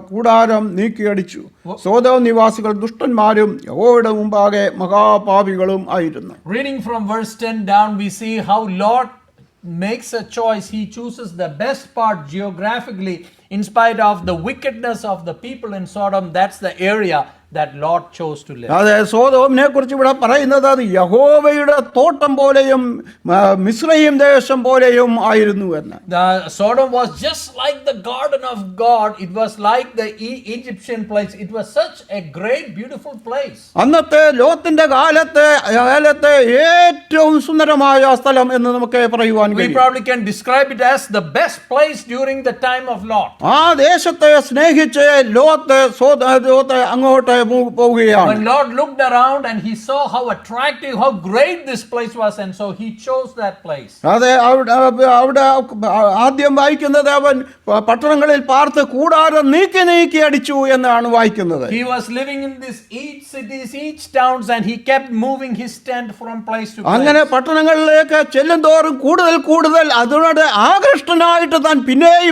S1: കൂടാരം നീക്കിയടിച്ചു. സോദോം നിവാസികൾ ദുഷ്ടന്മാരും യഹോവയുടെ മുമ്പാകെ മഹാപാപികളും ആയിരുന്നു.
S2: Reading from verse 10 down, we see how Lot makes a choice. He chooses the best part geographically in spite of the wickedness of the people in Sodom. That's the area that Lot chose to live.
S1: അതെ, സോദോമിനെ കുറിച്ച് ഇവിടെ പറയുന്നത് അത് യഹോവയുടെ തോട്ടം പോലെയും മിസ്രയീം ദേശം പോലെയും ആയിരുന്നു എന്ന്.
S2: The Sodom was just like the garden of God. It was like the Egyptian place. It was such a great beautiful place.
S1: അന്നത്തെ ലോത്തിന്റെ കാലത്തെ ഏറ്റവും സുന്ദരമായ സ്ഥലം എന്ന് നമുക്ക് പറയുവാൻ കഴിയും.
S2: We probably can describe it as the best place during the time of Lot.
S1: ആ ദേശത്തെ സ്നേഹിച്ച് ലോത്ത് അങ്ങോട്ട് പോവുകയാണ്.
S2: When Lot looked around and he saw how attractive, how great this place was, and so he chose that place.
S1: അതെ, അവിടെ ആദ്യം വായിക്കുന്നത് അവൻ പട്ടണങ്ങളിൽ പാർത്ത് കൂടാരം നീക്കി അടിച്ചു എന്നാണ് വായിക്കുന്നത്.
S2: He was living in these each cities, each towns, and he kept moving his tent from place to place.
S1: അങ്ങനെ പട്ടണങ്ങളിലേക്ക് ചെല്ലുന്തോറും കൂടുതൽ അതിനോട് ആകൃഷ്ടനായിട്ട് താൻ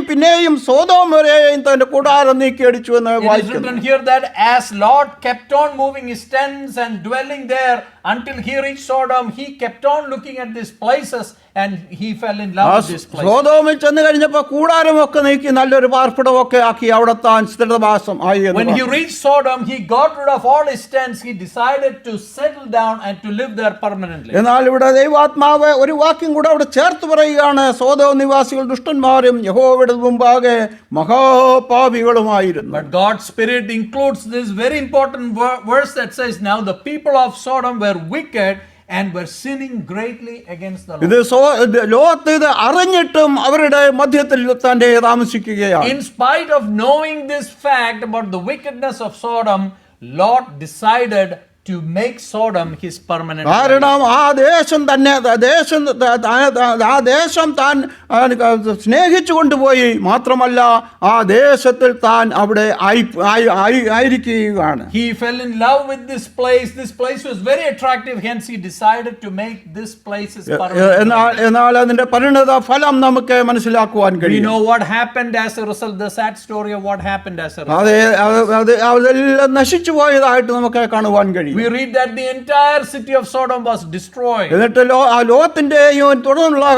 S1: പിന്നെയും സോദോം വരെയും തന്റെ കൂടാരം നീക്കി അടിച്ചു എന്ന്
S2: വായിക്കുന്നു. It is written here that as Lot kept on moving his tents and dwelling there until he reached Sodom, he kept on looking at these places and he fell in love with this place.
S1: സോദോമിൽ ചെന്ന് കഴിഞ്ഞപ്പോൾ കൂടാരമൊക്കെ നീക്കി നല്ലൊരു പാർപ്പിടമൊക്കെ ആക്കി അവിടെ താൻ സ്ഥിരവാസം ആയി.
S2: When he reached Sodom, he got rid of all his tents. He decided to settle down and to live there permanently.
S1: എന്നാൽ ഇവിടെ ദൈവാത്മാവ് ഒരു വാക്യം കൂടെ അവിടെ ചേർത്ത് പറയുകയാണ്. സോദോം നിവാസികൾ ദുഷ്ടന്മാരും യഹോവയുടെ മുമ്പാകെ മഹാപാപികളുമായിരുന്നു.
S2: But God's Spirit includes this very important verse that says, now the people of Sodom were wicked and were sinning greatly against the Lord.
S1: Lot ഇത് അറിഞ്ഞിട്ടും അവരുടെ മധ്യത്തിൽ തന്നെ താമസിക്കുകയാണ്.
S2: In spite of knowing this fact about the wickedness of Sodom, Lot decided to make Sodom his permanent home.
S1: കാരണം ആ ദേശം താൻ സ്നേഹിച്ചു കൊണ്ടുപോയി. മാത്രമല്ല ആ ദേശത്തിൽ താൻ അവിടെ ആയിരിക്കുകയാണ്.
S2: He fell in love with this place. This place was very attractive, hence he decided to make this place his permanent home.
S1: എന്നാൽ അതിന്റെ പരിണത ഫലം നമുക്ക് മനസ്സിലാക്കുവാൻ കഴിയും.
S2: We know what happened as a result, the sad story of what happened as a result.
S1: അതെല്ലാം നശിച്ചു പോയതായിട്ട് നമുക്ക് കാണുവാൻ കഴിയും.
S2: We read that the entire city of Sodom was destroyed.
S1: എന്നിട്ട് ലോത്തിന്റെയും തുടർന്നുള്ള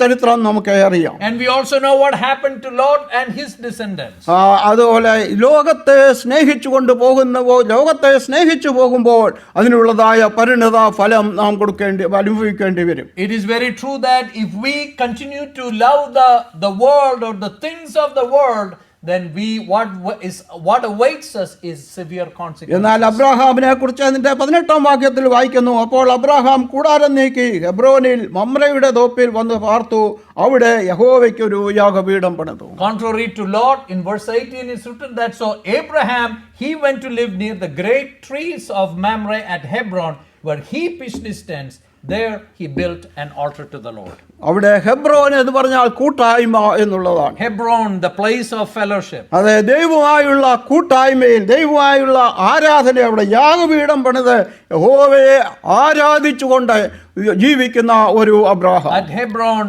S1: ചരിത്രം നമുക്ക് അറിയാം.
S2: And we also know what happened to Lot and his descendants.
S1: അതുപോലെ ലോകത്തെ സ്നേഹിച്ചു പോകുമ്പോൾ അതിനുള്ളതായ പരിണത ഫലം നാം അനുഭവിക്കേണ്ടി വരും.
S2: It is very true that if we continue to love the world or the things of the world, then what awaits us is severe consequences.
S1: എന്നാൽ അബ്രഹാമിനെ കുറിച്ച് അതിന്റെ 18-ാം വാക്യത്തിൽ വായിക്കുന്നു. അപ്പോൾ അബ്രഹാം കൂടാരം നീക്കി ഹെബ്രോനിൽ മമ്രയുടെ തോപ്പിൽ വന്ന് പാർത്തു. അവിടെ യഹോവയ്ക്ക് ഒരു യാഗപീഠം പണിതു.
S2: Contrary to Lot, in verse 18 it's written that so Abraham he went to live near the great trees of Mamre at Hebron, where he pitched his tents. There he built an altar to the Lord.
S1: അവിടെ Hebron എന്ന് പറഞ്ഞാൽ കൂട്ടായ്മ എന്നുള്ളതാണ്.
S2: Hebron, the place of fellowship.
S1: അതെ, ദൈവമായുള്ള കൂട്ടായ്മയിൽ ദൈവമായുള്ള ആരാധന അവിടെ യാഗപീഠം പണിത് യഹോവയെ ആരാധിച്ചുകൊണ്ട് ജീവിക്കുന്ന ഒരു Abraham.
S2: At Hebron,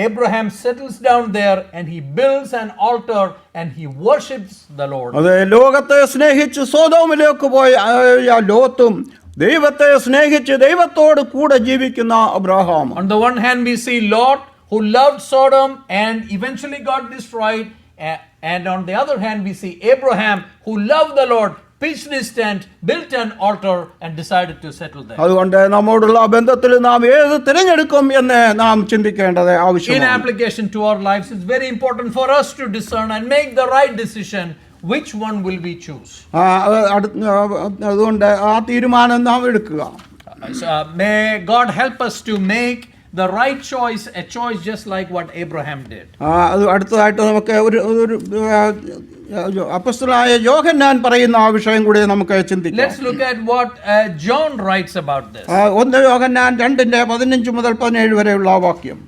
S2: Abraham settles down there and he builds an altar and he worships the Lord.
S1: അതെ, ലോകത്തെ സ്നേഹിച്ച് സോദോമിലേക്ക് പോയ ലോത്തും ദൈവത്തെ സ്നേഹിച്ച് ദൈവത്തോട് കൂടെ ജീവിക്കുന്ന Abraham.
S2: On the one hand, we see Lot who loved Sodom and eventually got destroyed. And on the other hand, we see Abraham who loved the Lord, pitched his tent, built an altar, and decided to settle there.
S1: അതുകൊണ്ട് നമ്മോടുള്ള ബന്ധത്തിൽ നാം ഏത് തിരഞ്ഞെടുക്കും എന്ന് നാം ചിന്തിക്കേണ്ടത്
S2: In
S1: ആവശ്യമാണ്.
S2: application to our lives, it's very important for us to discern and make the right decision. Which one will we choose?
S1: അതുകൊണ്ട് ആ തീരുമാനം നാം എടുക്കുക.
S2: May God help us to make the right choice, a choice just like what Abraham did.
S1: അത് അടുത്തതായിട്ട് നമുക്ക് ഒരു അപ്പോസ്തലനായ യോഹന്നാൻ പറയുന്ന ആ വിഷയം കൂടി നമുക്ക് ചിന്തിക്കാം.
S2: Let's look at what John writes about this.
S1: 1 യോഹന്നാൻ 2:15 മുതൽ 17 വരെയുള്ള ആ വാക്യം.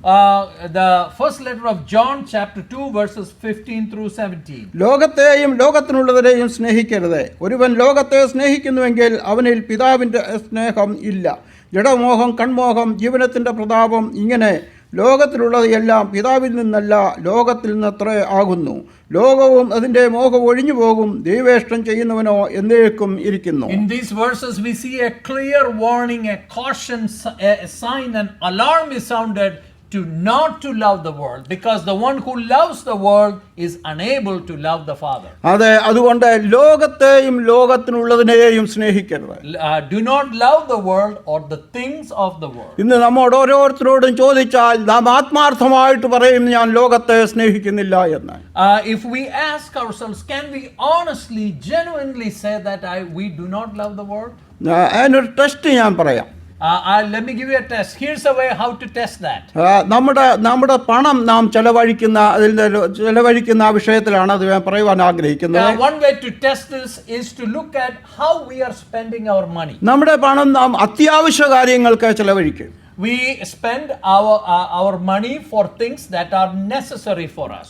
S2: The first letter of John, chapter 2, verses 15 through 17.
S1: ലോകത്തെയും ലോകത്തിനുള്ളവരെയും സ്നേഹിക്കരുത്. ഒരുവൻ ലോകത്തെ സ്നേഹിക്കുന്നുവെങ്കിൽ അവനിൽ പിതാവിൻ്റെ സ്നേഹം ഇല്ല. ജഡമോഹം, കൺമോഹം, ജീവനത്തിൻ്റെ പ്രതാപം, ഇങ്ങനെ ലോകത്തിലുള്ളത് എല്ലാം പിതാവിൽ നിന്നല്ല, ലോകത്തിൽ നിന്നത്രേ ആകുന്നു. ലോകവും അതിൻ്റെ മോഹം ഒഴിഞ്ഞു പോകും, ദൈവേഷ്ടം ചെയ്യുന്നവനോ എന്നേക്കും ഇരിക്കുന്നു.
S2: In these verses we see a clear warning, a caution, a sign, an alarm is sounded to not to love the world, because the one who loves the world is unable to love the Father.
S1: അതെ, അതുകൊണ്ട് ലോകത്തെയും ലോകത്തിനുള്ളതിനെയും സ്നേഹിക്കരുത്.
S2: Do not love the world or the things of the world.
S1: ഇന്ന് നമ്മോട് ഓരോരുത്തരോടും ചോദിച്ചാൽ നാം ആത്മാർത്ഥമായിട്ട് പറയും, ഞാൻ ലോകത്തെ സ്നേഹിക്കുന്നില്ല എന്ന്.
S2: If we ask ourselves, can we honestly, genuinely say that we do not love the world?
S1: അതിനൊരു ടെസ്റ്റ് ഞാൻ പറയാം.
S2: Let me give you a test. Here's a way how to test that.
S1: നമ്മുടെ പണം നാം ചെലവഴിക്കുന്ന വിഷയത്തിലാണ് അത് ഞാൻ പറയുവാൻ ആഗ്രഹിക്കുന്നത്.
S2: One way to test this is to look at how we are spending our money.
S1: നമ്മുടെ പണം നാം അത്യാവശ്യ കാര്യങ്ങൾക്ക് ചെലവഴിക്കും.
S2: We spend our money for things that are necessary for us.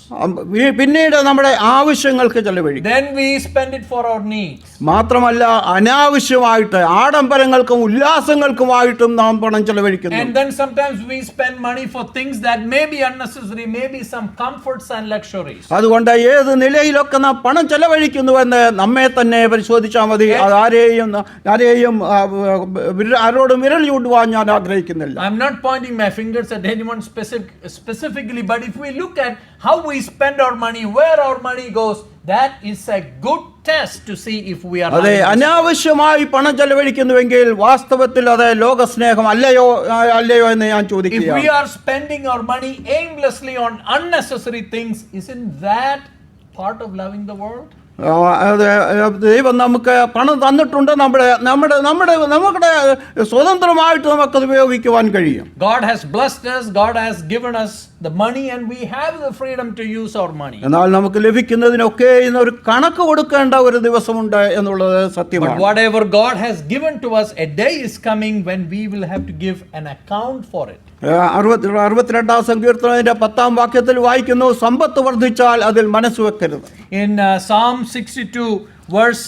S1: പിന്നീട് നമ്മുടെ ആവശ്യങ്ങൾക്ക് ചെലവഴിക്കും.
S2: Then we spend it for our needs.
S1: മാത്രമല്ല അനാവശ്യമായിട്ട് ആഡംബരങ്ങൾക്കും ഉല്ലാസങ്ങൾക്കുമായിട്ടും നാം പണം ചെലവഴിക്കുന്നു.
S2: And then sometimes we spend money for things that may be unnecessary, maybe some comforts and luxuries.
S1: അതുകൊണ്ട് ഏത് നിലയിലൊക്കെ നാം പണം ചെലവഴിക്കുന്നുവെന്ന് നമ്മെ തന്നെ പരിശോധിച്ചാൽ മതി. ആരോടും വിരൽ ചൂണ്ടുവാൻ ഞാൻ ആഗ്രഹിക്കുന്നില്ല.
S2: I'm not pointing my fingers at anyone specifically, but if we look at how we spend our money, where our money goes, that is a good test to see if we are.
S1: അതെ, അനാവശ്യമായി പണം ചെലവഴിക്കുന്നുവെങ്കിൽ വാസ്തവത്തിൽ അത് ലോകസ്നേഹം അല്ലയോ എന്ന് ഞാൻ ചോദിക്കുകയാണ്.
S2: If we are spending our money aimlessly on unnecessary things, isn't that part of loving the world? ദൈവം നമുക്ക് പണം തന്നിട്ടുണ്ട്, നമ്മുടെ സ്വതന്ത്രമായിട്ട് നമുക്കത് ഉപയോഗിക്കുവാൻ കഴിയും. God has blessed us, God has given us the money, and we have the freedom to use our money.
S1: എന്നാൽ നമുക്ക് ലഭിക്കുന്നതിനൊക്കെ ഒരു കണക്ക് കൊടുക്കേണ്ട ഒരു ദിവസമുണ്ട് എന്നുള്ളത് സത്യമാണ്.
S2: But whatever God has given to us, a day is coming when we will have to give an account for it.
S1: 62 സങ്കീർത്തനത്തിന്റെ 10-ാം വാക്യത്തിൽ വായിക്കുന്നു, സമ്പത്ത് വർദ്ധിച്ചാൽ അതിൽ മനസ്സ് വെക്കരുത്.
S2: In Psalm 62 verse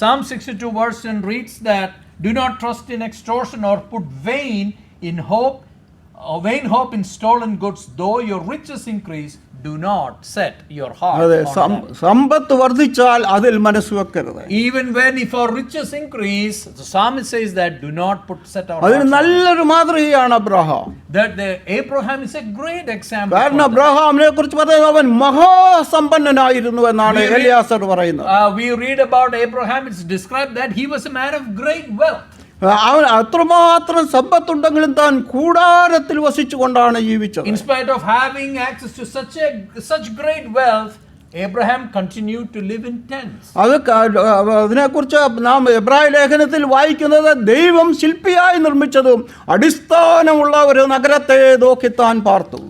S2: 10 reads that, do not trust in extortion or put vain hope in stolen goods, though your riches increase, do not set your heart on them.
S1: സമ്പത്ത് വർദ്ധിച്ചാൽ അതിൽ മനസ്സ് വെക്കരുത്.
S2: Even when if our riches increase, the psalmist says that do not set our heart.
S1: അതിന് നല്ലൊരു മാതൃകയാണ് Abraham.
S2: That Abraham is a great example.
S1: കാരണം അബ്രഹാമിനെ കുറിച്ച് പറയുന്നത് അവൻ മഹാസമ്പന്നനായിരുന്നു എന്നാണ് എലിയാസർ പറയുന്നത്.
S2: We read about Abraham, it's described that he was a man of great wealth.
S1: അവൻ അത്രമാത്രം സമ്പത്തുണ്ടെങ്കിലും താൻ കൂടാരത്തിൽ വസിച്ചുകൊണ്ടാണ് ജീവിച്ചത്.
S2: In spite of having access to such great wealth, Abraham continued to live in tents.
S1: അതിനെക്കുറിച്ച് നാം എബ്രായ ലേഖനത്തിൽ വായിക്കുന്നത് ദൈവം ശില്പിയായി നിർമ്മിച്ചതും അടിസ്ഥാനമുള്ള ഒരു നഗരത്തെ നോക്കി താൻ പാർത്തു.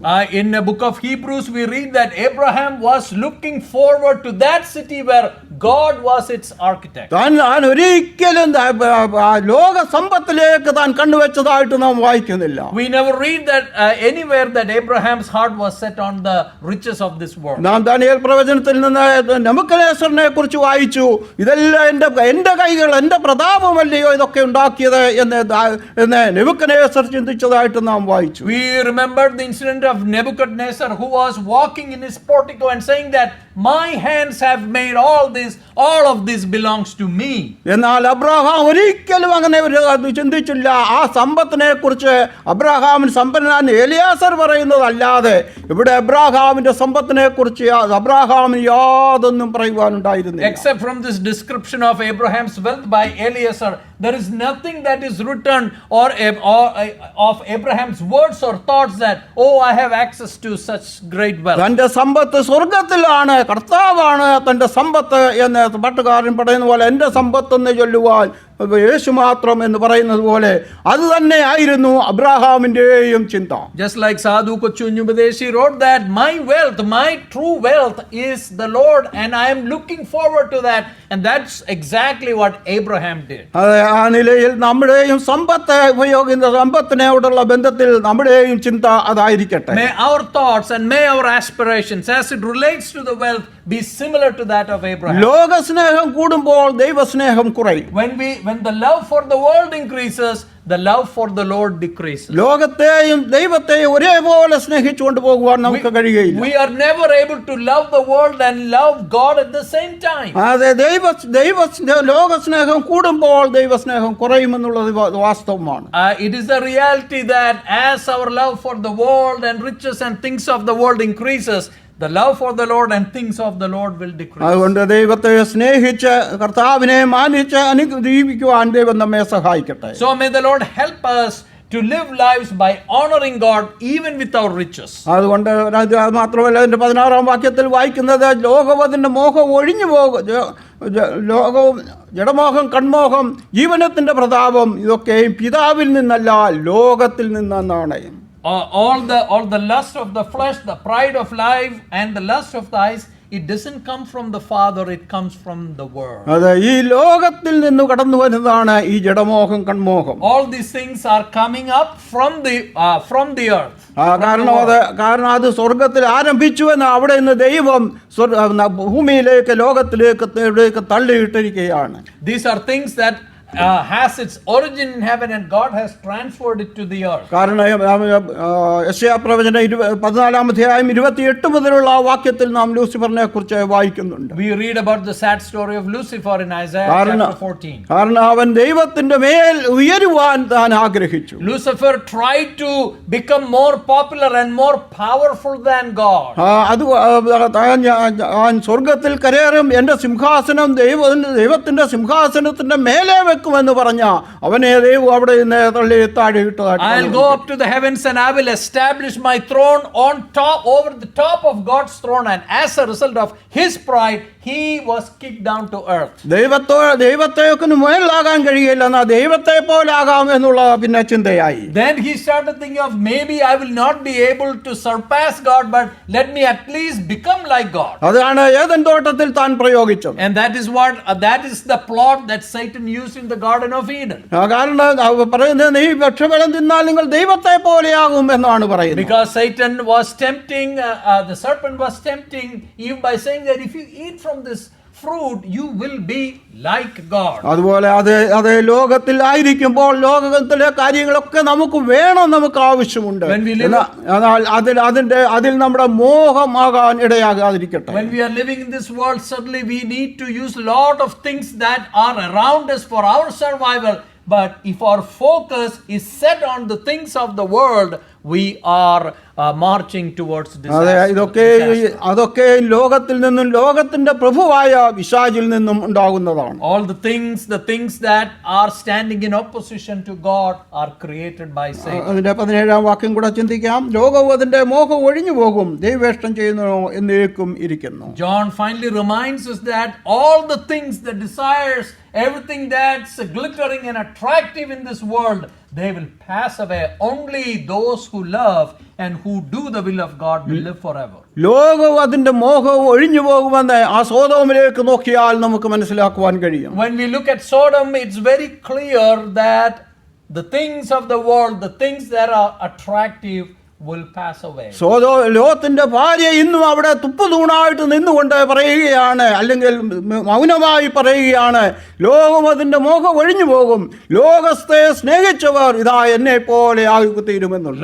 S2: In the book of Hebrews we read that Abraham was looking forward to that city where God was its architect.
S1: താൻ ഒരിക്കലും ലോക സമ്പത്തിലേക്ക് താൻ കണ്ണുവെച്ചതായിട്ട് നാം വായിക്കുന്നില്ല.
S2: We never read that anywhere that Abraham's heart was set on the riches of this world.
S1: നാം Daniel പ്രവചനത്തിൽ നിന്ന് നെബൂഖദ്നേസറിനെ കുറിച്ച് വായിച്ചു. ഇതെല്ലാം എന്റെ കൈകൾ, എന്റെ പ്രതാപമല്ലയോ ഇതൊക്കെ ഉണ്ടാക്കിയത് എന്ന് നെബൂഖദ്നേസർ ചിന്തിച്ചതായിട്ട് നാം വായിച്ചു.
S2: We remember the incident of Nebuchadnezzar, who was walking in his portico and saying that my hands have made all of this belongs to me.
S1: എന്നാൽ അബ്രഹാം ഒരിക്കലും അങ്ങനെ ചിന്തിച്ചില്ല. ആ സമ്പത്തിനെ കുറിച്ച് അബ്രഹാമിന് സമ്പന്നനാൻ എലിയാസർ പറയുന്നതല്ലാതെ ഇവിടെ അബ്രഹാമിന്റെ സമ്പത്തിനെ കുറിച്ച് അബ്രഹാമിന് യാതൊന്നും പറയുവാനുണ്ടായിരുന്നില്ല.
S2: Except from this description of Abraham's wealth by Eliezer, there is nothing that is written or of Abraham's words or thoughts that, oh, I have access to such great wealth.
S1: തന്റെ സമ്പത്ത് സ്വർഗത്തിലാണ്, കർത്താവാണ് തന്റെ സമ്പത്ത് എന്ന് പാട്ടുകാരൻ പറയുന്ന പോലെ എന്റെ സമ്പത്തെന്ന് ചൊല്ലുവാൻ യേശു മാത്രം എന്ന് പറയുന്നത് പോലെ അത് തന്നെ ആയിരുന്നു അബ്രഹാമിന്റെയും ചിന്ത.
S2: Just like Sadhu Kochunjubadeshi wrote that my wealth, my true wealth is the Lord and I am looking forward to that, and that's exactly what Abraham did.
S1: അതെ, ആ നിലയിൽ നമ്മുടെയും സമ്പത്തിനോടുള്ള ബന്ധത്തിൽ നമ്മുടെയും ചിന്ത അതായിരിക്കട്ടെ.
S2: May our thoughts and may our aspirations as it relates to the wealth be similar to that of Abraham.
S1: ലോകസ്നേഹം കൂടുമ്പോൾ ദൈവസ്നേഹം കുറയും.
S2: When the love for the world increases, the love for the Lord decreases.
S1: ലോകത്തെയും ദൈവത്തെയും ഒരേപോലെ സ്നേഹിച്ചുകൊണ്ട് പോകുവാൻ നമുക്ക് കഴിയുകയില്ല.
S2: We are never able to love the world and love God at the same time.
S1: അതെ, ലോകസ്നേഹം കൂടുമ്പോൾ ദൈവസ്നേഹം കുറയുമെന്നുള്ളത് വാസ്തവമാണ്.
S2: It is the reality that as our love for the world and riches and things of the world increases, the love for the Lord and things of the Lord will decrease.
S1: അതുകൊണ്ട് ദൈവത്തെ സ്നേഹിച്ച് കർത്താവിനെ മാനിച്ച് ജീവിക്കുവാൻ ദൈവം നമ്മെ സഹായിക്കട്ടെ.
S2: So may the Lord help us to live lives by honoring God even with our riches.
S1: അതുകൊണ്ട് അത് മാത്രമല്ല, അതിന്റെ 16-ാം വാക്യത്തിൽ വായിക്കുന്നത് ലോകവതിന്റെ മോഹം ഒഴിഞ്ഞു പോകും, ലോകവും ജഡമോഹം, കൺമോഹം, ജീവനത്തിന്റെ പ്രതാപം ഇതൊക്കെയും പിതാവിൽ നിന്നല്ല ലോകത്തിൽ നിന്നാണ്.
S2: All the lust of the flesh, the pride of life and the lust of the eyes, it doesn't come from the Father, it comes from the world.
S1: അതെ, ഈ ലോകത്തിൽ നിന്ന് കടന്നു വരുന്നതാണ് ഈ ജഡമോഹം, കൺമോഹം.
S2: All these things are coming up from the earth.
S1: കാരണം അത് സ്വർഗത്തിൽ ആരംഭിച്ചു എന്ന് അവിടെ നിന്ന് ദൈവം ഭൂമിയിലേക്ക് ലോകത്തിലേക്ക് തള്ളിയിട്ടിരിക്കുകയാണ്.
S2: These are things that has its origin in heaven and God has transferred it to the earth.
S1: കാരണം യെശയ്യാ പ്രവചനം 14-ാം അധ്യായം 28 മുതലുള്ള വാക്യത്തിൽ നാം ലൂസിഫറിനെ കുറിച്ച് വായിക്കുന്നുണ്ട്.
S2: We read about the sad story of Lucifer in Isaiah chapter 14.
S1: കാരണം അവൻ ദൈവത്തിന്റെ മേൽ ഉയരുവാൻ താൻ ആഗ്രഹിച്ചു.
S2: Lucifer tried to become more popular and more powerful than God.
S1: അത് താൻ സ്വർഗത്തിൽ കയറും, എന്റെ സിംഹാസനം ദൈവത്തിന്റെ സിംഹാസനത്തിന്റെ മേലെ വെക്കുമെന്ന് പറഞ്ഞ അവനെ ദൈവം അവിടെ നിന്ന് തള്ളി താഴെയിട്ടതായിട്ട്.
S2: I'll go up to the heavens and I will establish my throne on top, over the top of God's throne, and as a result of his pride he was kicked down to earth. ദൈവത്തേക്ക് മേലാകാൻ കഴിയില്ല, എന്നാ ദൈവത്തെ പോലെ ആകാം എന്നുള്ള പിന്നെ ചിന്തയായി. Then he started thinking of maybe I will not be able to surpass God, but let me at least become like God.
S1: അതാണ് Eden തോട്ടത്തിൽ താൻ പ്രയോഗിച്ചത്.
S2: And that is the plot that Satan used in the Garden of Eden.
S1: കാരണം പറയുന്നത് നീ വൃക്ഷഫലം തിന്നാൽ നിങ്ങൾ ദൈവത്തെ പോലെയാകും എന്നാണ് പറയുന്നത്.
S2: Because Satan was tempting, the serpent was tempting Eve by saying that if you eat from this fruit you will be like God.
S1: അതുപോലെ അത് ലോകത്തിൽ ആയിരിക്കുമ്പോൾ ലോകത്തിലെ കാര്യങ്ങളൊക്കെ നമുക്ക് വേണം, നമുക്ക് ആവശ്യമുണ്ട്. എന്നാൽ അതിൽ നമ്മുടെ മോഹമാകാൻ ഇടയാകാതിരിക്കട്ടെ.
S2: When we are living in this world, certainly we need to use a lot of things that are around us for our survival. But if our focus is set on the things of the world, we are marching towards disaster.
S1: അതൊക്കെ ലോകത്തിൽ നിന്നും ലോകത്തിന്റെ പ്രഭുവായ പിശാചിൽ നിന്നും ഉണ്ടാകുന്നതാണ്.
S2: All the things that are standing in opposition to God are created by Satan.
S1: അതിന്റെ 17-ാം വാക്യം കൂടെ ചിന്തിക്കാം. ലോകവും അതിന്റെ മോഹം ഒഴിഞ്ഞു പോകും, ദൈവേഷ്ടം ചെയ്യുന്നോ എന്നേക്കും ഇരിക്കുന്നു.
S2: John finally reminds us that all the things, the desires, everything that's glittering and attractive in this world, they will pass away. Only those who love and who do the will of God will live forever.
S1: ലോകവും അതിന്റെ മോഹവും ഒഴിഞ്ഞു പോകുമെന്ന് ആ സോദോമിലേക്ക് നോക്കിയാൽ നമുക്ക് മനസ്സിലാക്കുവാൻ കഴിയും.
S2: When we look at Sodom, it's very clear that the things of the world, the things that are attractive, will pass away.
S1: ലോത്തിന്റെ ഭാര്യ ഇന്നും അവിടെ തുപ്പുതൂണായിട്ട് നിന്നുകൊണ്ട് പറയുകയാണ്, അല്ലെങ്കിൽ മൗനമായി പറയുകയാണ്, ലോകം അതിന്റെ മോഹം ഒഴിഞ്ഞു പോകും, ലോകത്തെ സ്നേഹിച്ചവർ ഇതാ എന്നെ പോലെ ആയിത്തീരുമെന്നുള്ള.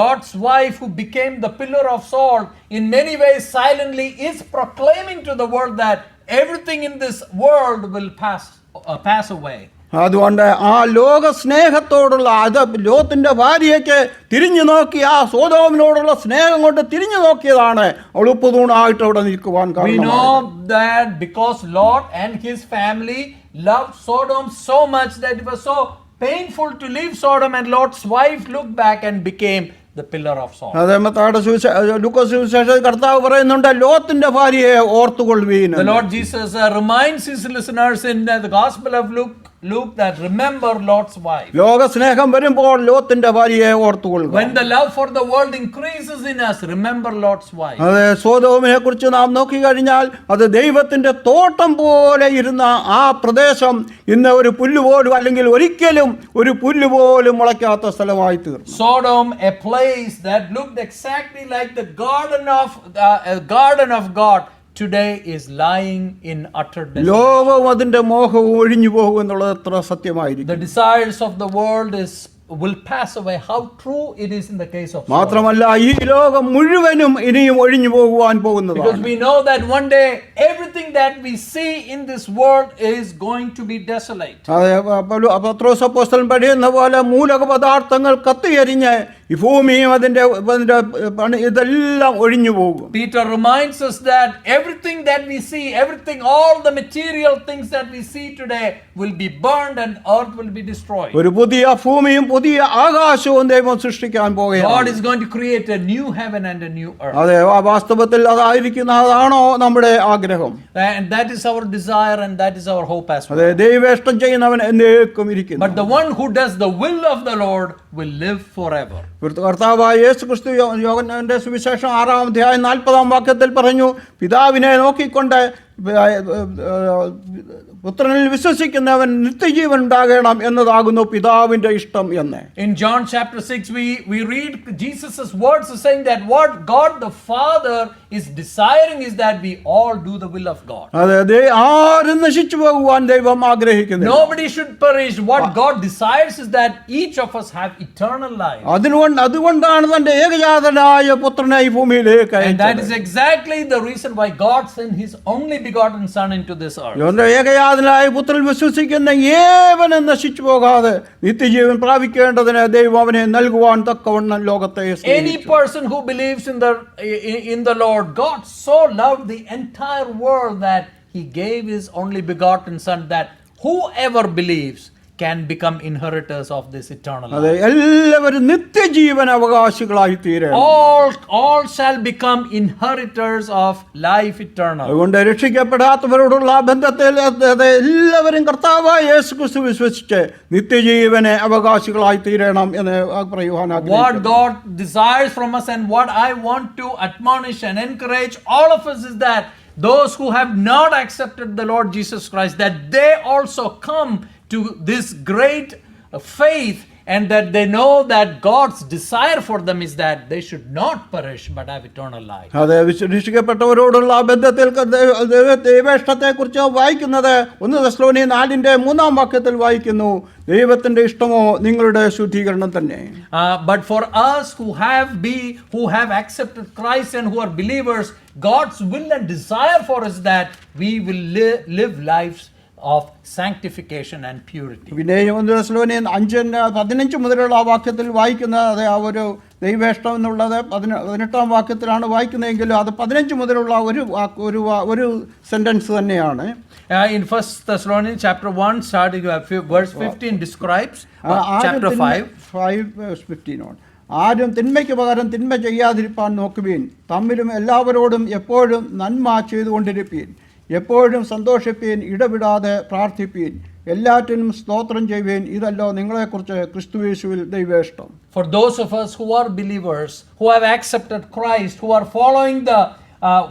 S2: Lot's wife, who became the pillar of salt, in many ways silently is proclaiming to the world that everything in this world will pass away.
S1: അതുകൊണ്ട് ആ ലോക സ്നേഹത്തോടുള്ള അത് ലോത്തിന്റെ ഭാര്യയ്ക്ക് തിരിഞ്ഞു നോക്കി ആ സോദോമിനോടുള്ള സ്നേഹം കൊണ്ട് തിരിഞ്ഞു നോക്കിയതാണ് അവൾ ഉപ്പുതൂണായിട്ട് അവിടെ നിൽക്കുവാൻ കാരണം.
S2: We know that because Lot and his family loved Sodom so much that it was so painful to leave Sodom, and Lot's wife looked back and became the pillar of salt.
S1: അതെ, ലൂക്കോസ് സുവിശേഷത്തിൽ കർത്താവ് പറയുന്നുണ്ട്, ലോത്തിന്റെ ഭാര്യയെ ഓർത്തുകൊള്ളുവീൻ.
S2: The Lord Jesus reminds his listeners in the Gospel of Luke that remember Lot's wife.
S1: ലോക സ്നേഹം വരുമ്പോൾ ലോത്തിന്റെ ഭാര്യയെ ഓർത്തുകൊള്ളുക.
S2: When the love for the world increases in us, remember Lot's wife.
S1: അതെ, സോദോമിനെ കുറിച്ച് നാം നോക്കിക്കഴിഞ്ഞാൽ അത് ദൈവത്തിന്റെ തോട്ടം പോലെ ഇരുന്ന ആ പ്രദേശം ഇന്ന് ഒരു പുല്ലുപോലും, അല്ലെങ്കിൽ ഒരിക്കലും ഒരു പുല്ലുപോലും മുളയ്ക്കാത്ത സ്ഥലമായി തീർന്നു.
S2: Sodom, a place that looked exactly like the garden of God, today is lying in utter desolation.
S1: ലോകം അതിന്റെ മോഹവും ഒഴിഞ്ഞു പോകും എന്നുള്ളത് എത്ര സത്യമായിരിക്കും.
S2: The desires of the world will pass away. How true it is in the case of Sodom.
S1: മാത്രമല്ല ഈ ലോകം മുഴുവനും ഇനിയും ഒഴിഞ്ഞു പോകുവാൻ പോകുന്നതാണ്.
S2: Because we know that one day everything that we see in this world is going to be desolate.
S1: അതെ, പത്രോസ് അപ്പോസ്തലൻ പറയുന്ന പോലെ മൂലക പദാർത്ഥങ്ങൾ കത്തിയെരിഞ്ഞ് ഈ ഭൂമിയും അതിന്റെ ഇതെല്ലാം ഒഴിഞ്ഞു പോകും.
S2: Peter reminds us that everything that we see, all the material things that we see today will be burned and earth will be destroyed.
S1: ഒരു പുതിയ ഭൂമിയും പുതിയ ആകാശവും ദൈവം സൃഷ്ടിക്കാൻ പോകുകയാണ്.
S2: God is going to create a new heaven and a new earth.
S1: അതെ, വാസ്തവത്തിൽ അതാണോ നമ്മുടെ ആഗ്രഹം?
S2: And that is our desire and that is our hope as well.
S1: അതെ, ദൈവേഷ്ടം ചെയ്യുന്നവൻ എന്നേക്കും ഇരിക്കുന്നു.
S2: But the one who does the will of the Lord will live forever.
S1: കർത്താവായ യേശുക്രിസ്തു യോഹന്നാന്റെ സുവിശേഷം 6-ാം അധ്യായം 40-ാം വാക്യത്തിൽ പറഞ്ഞു, പിതാവിനെ നോക്കിക്കൊണ്ട് പുത്രനിൽ വിശ്വസിക്കുന്നവൻ നിത്യജീവൻ ഉണ്ടാകണം എന്നതാകുന്നു പിതാവിന്റെ ഇഷ്ടം എന്ന്.
S2: In John chapter 6 we read Jesus' words saying that what God the Father is desiring is that we all do the will of God.
S1: അതെ, ആരും നശിച്ചു പോകുവാൻ ദൈവം ആഗ്രഹിക്കുന്നില്ല.
S2: Nobody should perish. What God desires is that each of us have eternal life.
S1: അതുകൊണ്ടാണ് തന്റെ ഏകജാതനായ പുത്രനെ ഈ ഭൂമിയിലേക്ക് അയച്ചത്.
S2: And that is exactly the reason why God sent his only begotten son into this earth.
S1: ഏകജാതനായ പുത്രൻ വിശ്വസിക്കുന്ന ഏവനും നശിച്ചു പോകാതെ നിത്യജീവൻ പ്രാപിക്കേണ്ടതിന് ദൈവം അവനെ നൽകുവാൻ തക്കവണ്ണം ലോകത്തെ സ്നേഹിച്ചു.
S2: Any person who believes in the Lord, God so loved the entire world that he gave his only begotten son, that whoever believes can become inheritors of this eternal life.
S1: എല്ലാവരും നിത്യജീവൻ അവകാശികളായി തീരും.
S2: All shall become inheritors of life eternal.
S1: അതുകൊണ്ട് രക്ഷിക്കപ്പെടാത്തവരോടുള്ള ബന്ധത്തിൽ എല്ലാവരും കർത്താവായ യേശുക്രിസ്തു വിശ്വസിച്ച് നിത്യജീവനെ അവകാശികളായി തീരണം എന്ന് പറയുവാൻ ആഗ്രഹിക്കുന്നു.
S2: What God desires from us and what I want to admonish and encourage all of us is that those who have not accepted the Lord Jesus Christ, that they also come to this great faith, and that they know that God's desire for them is that they should not perish but have eternal life.
S1: അതെ, രക്ഷിക്കപ്പെട്ടവരോടുള്ള ബന്ധത്തിൽ ദൈവേഷ്ടത്തെ കുറിച്ച് വായിക്കുന്നത് 1 തെസ്സലോനിയർ 4-3 വാക്യത്തിൽ വായിക്കുന്നു, ദൈവത്തിന്റെ ഇഷ്ടമോ നിങ്ങളുടെ ശുദ്ധീകരണം തന്നെ.
S2: But for us who have accepted Christ and who are believers, God's will and desire for us that we will live lives of sanctification and purity.
S1: പിന്നെ 1 തെസ്സലോനിയർ 5:15 മുതലുള്ള വാക്യത്തിൽ വായിക്കുന്നത് ആ ഒരു ദൈവേഷ്ടം എന്നുള്ളത് 18-ാം വാക്യത്തിലാണ് വായിക്കുന്നതെങ്കിലും അത് 15 മുതലുള്ള ഒരു സെന്റൻസ് തന്നെയാണ്.
S2: In 1 Thessalonians chapter 1 starting verse 15 describes chapter
S1: 5:15. ആരും തിന്മയ്ക്ക് പകരം തിന്മ ചെയ്യാതിരിപ്പാൻ നോക്കുവീൻ, തമ്മിലും എല്ലാവരോടും എപ്പോഴും നന്മ ചെയ്തുകൊണ്ടിരിപ്പീൻ, എപ്പോഴും സന്തോഷിപ്പീൻ, ഇടവിടാതെ പ്രാർത്ഥിപ്പീൻ, എല്ലാറ്റിനും സ്തോത്രം ചെയ്യുവേൻ, ഇതല്ലോ നിങ്ങളെക്കുറിച്ച് ക്രിസ്തുയേശുവിൽ ദൈവേഷ്ടം.
S2: For those of us who are believers, who have accepted Christ, who are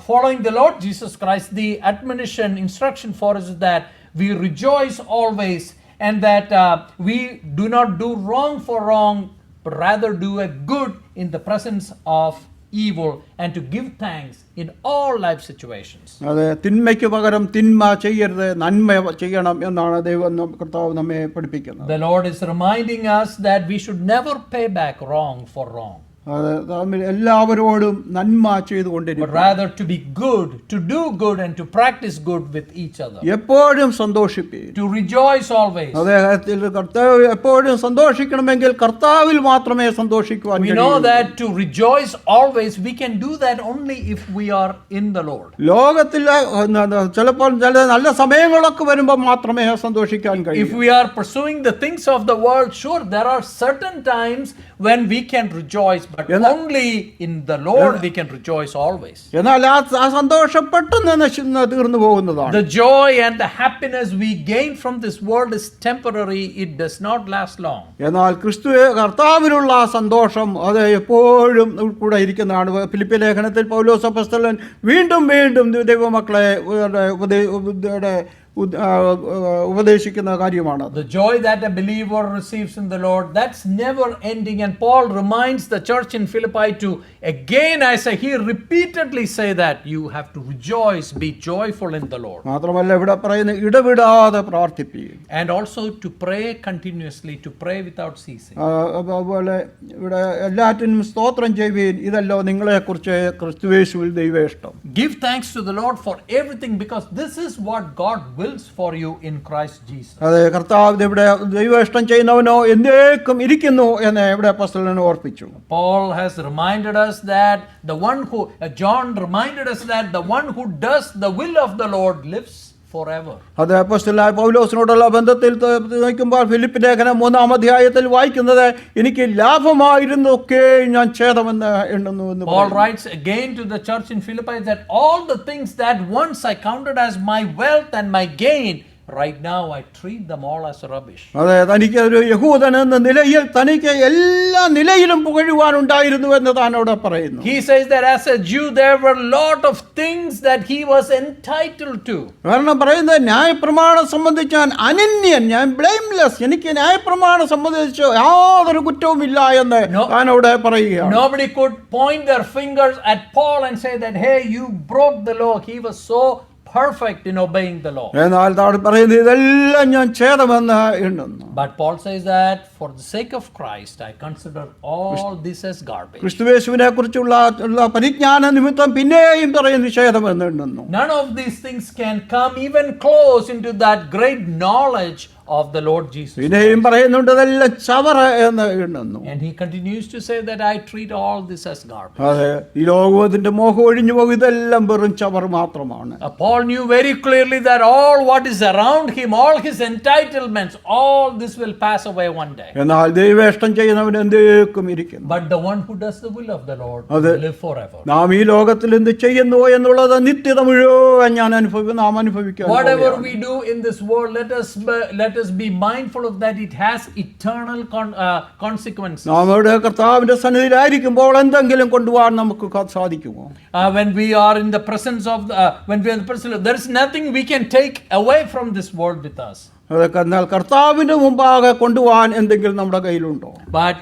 S2: following the Lord Jesus Christ, the admonition, instruction for us is that we rejoice always, and that we do not do wrong for wrong, but rather do a good in the presence of evil, and to give thanks in all life situations.
S1: അതെ, തിന്മയ്ക്ക് പകരം തിന്മ ചെയ്യരുത്, നന്മ ചെയ്യണം എന്നാണ് കർത്താവ് നമ്മെ പഠിപ്പിക്കുന്നത്.
S2: The Lord is reminding us that we should never pay back wrong for wrong,
S1: എല്ലാവരോടും നന്മ ചെയ്തുകൊണ്ടിരിക്കും,
S2: but rather to be good, to do good, and to practice good with each other.
S1: എപ്പോഴും സന്തോഷിപ്പീൻ,
S2: To rejoice always.
S1: അദ്ദേഹത്തിൽ കർത്താവ് എപ്പോഴും സന്തോഷിക്കണമെങ്കിൽ കർത്താവിൽ മാത്രമേ സന്തോഷിക്കുവാൻ
S2: We know that to rejoice always, we can do that only if we are in the Lord.
S1: ലോകത്തിൽ ചിലപ്പോൾ ചില നല്ല സമയങ്ങളൊക്കെ വരുമ്പോൾ മാത്രമേ സന്തോഷിക്കാൻ കഴിയൂ.
S2: If we are pursuing the things of the world, sure, there are certain times when we can rejoice, but only in the Lord we can rejoice always.
S1: എന്നാൽ ആ സന്തോഷം പെട്ടെന്ന് തീർന്നു പോകുന്നതാണ്.
S2: The joy and the happiness we gain from this world is temporary, it does not last long.
S1: എന്നാൽ കർത്താവിലുള്ള ആ സന്തോഷം അത് എപ്പോഴും കൂടെ ഇരിക്കുന്നതാണ്. ഫിലിപ്പി ലേഖനത്തിൽ പൗലോസ് അപ്പോസ്തലൻ വീണ്ടും വീണ്ടും ദൈവമക്കളെ ഉപദേശിക്കുന്ന കാര്യമാണ്.
S2: The joy that a believer receives in the Lord, that's never ending, and Paul reminds the church in Philippi to again, he repeatedly say that you have to rejoice, be joyful in the Lord.
S1: മാത്രമല്ല ഇവിടെ പറയുന്ന ഇടവിടാതെ പ്രാർത്ഥിപ്പീൻ,
S2: and also to pray continuously, to pray without ceasing.
S1: അതുപോലെ ഇവിടെ എല്ലാറ്റിനും സ്തോത്രം ചെയ്യുവീൻ, ഇതല്ലോ നിങ്ങളെക്കുറിച്ച് ക്രിസ്തുയേശുവിൽ ദൈവേഷ്ടം.
S2: Give thanks to the Lord for everything, because this is what God wills for you in Christ Jesus.
S1: അതെ, കർത്താവ് ഇവിടെ ദൈവേഷ്ടം ചെയ്യുന്നവനോ എന്നേക്കും ഇരിക്കുന്നു എന്ന് ഇവിടെ അപ്പോസ്തലൻ ഓർപ്പിച്ചു.
S2: Paul has reminded us that John reminded us that the one who does the will of the Lord lives forever.
S1: അത് അപ്പോസ്തലനായ പൗലോസിനോടുള്ള ബന്ധത്തിൽ നോക്കുമ്പോൾ ഫിലിപ്പി ലേഖനം 3-ാം അധ്യായത്തിൽ വായിക്കുന്നത് എനിക്ക് ലാഭമായിരുന്നൊക്കെ ഞാൻ ഛേദമെന്ന് എണ്ണുന്നു എന്ന്.
S2: Paul writes again to the church in Philippi that all the things that once I counted as my wealth and my gain, right now I treat them all as rubbish.
S1: അതെ, തനിക്ക് ഒരു യഹൂദൻ എന്ന നിലയിൽ തനിക്ക് എല്ലാ നിലയിലും പുകഴുവാനുണ്ടായിരുന്നു എന്ന് താൻ അവിടെ പറയുന്നു.
S2: He says that as a Jew there were lot of things that he was entitled to.
S1: കാരണം പറയുന്നത് ന്യായപ്രമാണം സംബന്ധിച്ച് ഞാൻ അനന്യൻ, ഞാൻ ബ്ലെയിംലെസ്, എനിക്ക് ന്യായപ്രമാണം സംബന്ധിച്ച് യാതൊരു കുറ്റവും ഇല്ല എന്ന് താൻ അവിടെ പറയുകയാണ്.
S2: Nobody could point their fingers at Paul and say that hey, you broke the law. He was so perfect in obeying the law.
S1: എന്നാൽ താൻ പറയുന്നത് ഇതെല്ലാം ഞാൻ ഛേദമെന്ന് എണ്ണുന്നു.
S2: But Paul says that for the sake of Christ I consider all this as garbage.
S1: ക്രിസ്തുയേശുവിനെ കുറിച്ചുള്ള പരിജ്ഞാന നിമിത്തം പിന്നെയും പറയുന്നു ഛേദമെന്ന് എണ്ണുന്നു.
S2: None of these things can come even close into that great knowledge of the Lord Jesus.
S1: പിന്നെയും പറയുന്നുണ്ട് ഇതെല്ലാം ചവറ എന്ന് എണ്ണുന്നു.
S2: And he continues to say that I treat all this as garbage.
S1: അതെ, ഈ ലോകത്തിന്റെ മോഹം ഒഴിഞ്ഞു പോകും, ഇതെല്ലാം വെറും ചവർ മാത്രമാണ്.
S2: Paul knew very clearly that all what is around him, all his entitlements, all this will pass away one day.
S1: എന്നാൽ ദൈവേഷ്ടം ചെയ്യുന്നവൻ എന്തേക്കും ഇരിക്കുന്നു.
S2: But the one who does the will of the Lord will live forever.
S1: നാം ഈ ലോകത്തിൽ എന്ത് ചെയ്യുന്നു എന്നുള്ളത് നിത്യത മുഴുവൻ നാം അനുഭവിക്കുക.
S2: Whatever we do in this world, let us be mindful of that. It has eternal consequences.
S1: നാം ഇവിടെ കർത്താവിന്റെ സന്നിധിയിലായിരിക്കുമ്പോൾ എന്തെങ്കിലും കൊണ്ടുപോകാൻ നമുക്ക് സാധിക്കുമോ?
S2: When we are in the presence of there is nothing we can take away from this world with us.
S1: അതൊക്കെ എന്നാൽ കർത്താവിന്റെ മുമ്പാകെ കൊണ്ടുപോകാൻ എന്തെങ്കിലും നമ്മുടെ കയ്യിലുണ്ടോ?
S2: But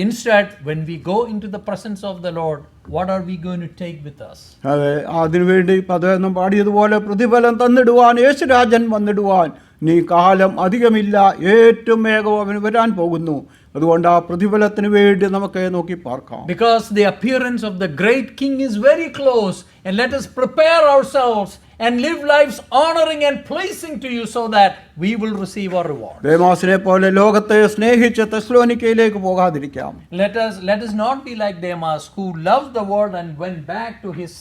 S2: instead, when we go into the presence of the Lord, what are we going to take with us?
S1: അതെ, അതിനുവേണ്ടി പദം പാടിയതുപോലെ പ്രതിഫലം തന്നിടുവാൻ യേശുരാജൻ വന്നിടുവാൻ നീ കാലം അധികമില്ല, ഏറ്റവും വേഗം അവൻ വരാൻ പോകുന്നു. അതുകൊണ്ട് ആ പ്രതിഫലത്തിന് വേണ്ടി നമുക്ക് നോക്കി പാർക്കാം.
S2: Because the appearance of the great king is very close, and let us prepare ourselves and live lives honoring and pleasing to you, so that we will receive our reward.
S1: ദേമാസിനെ പോലെ ലോകത്തെ സ്നേഹിച്ച് തെസ്സലോനിക്കയിലേക്ക് പോകാതിരിക്കാം.
S2: Let us not be like Demas, who loved the world and went back to his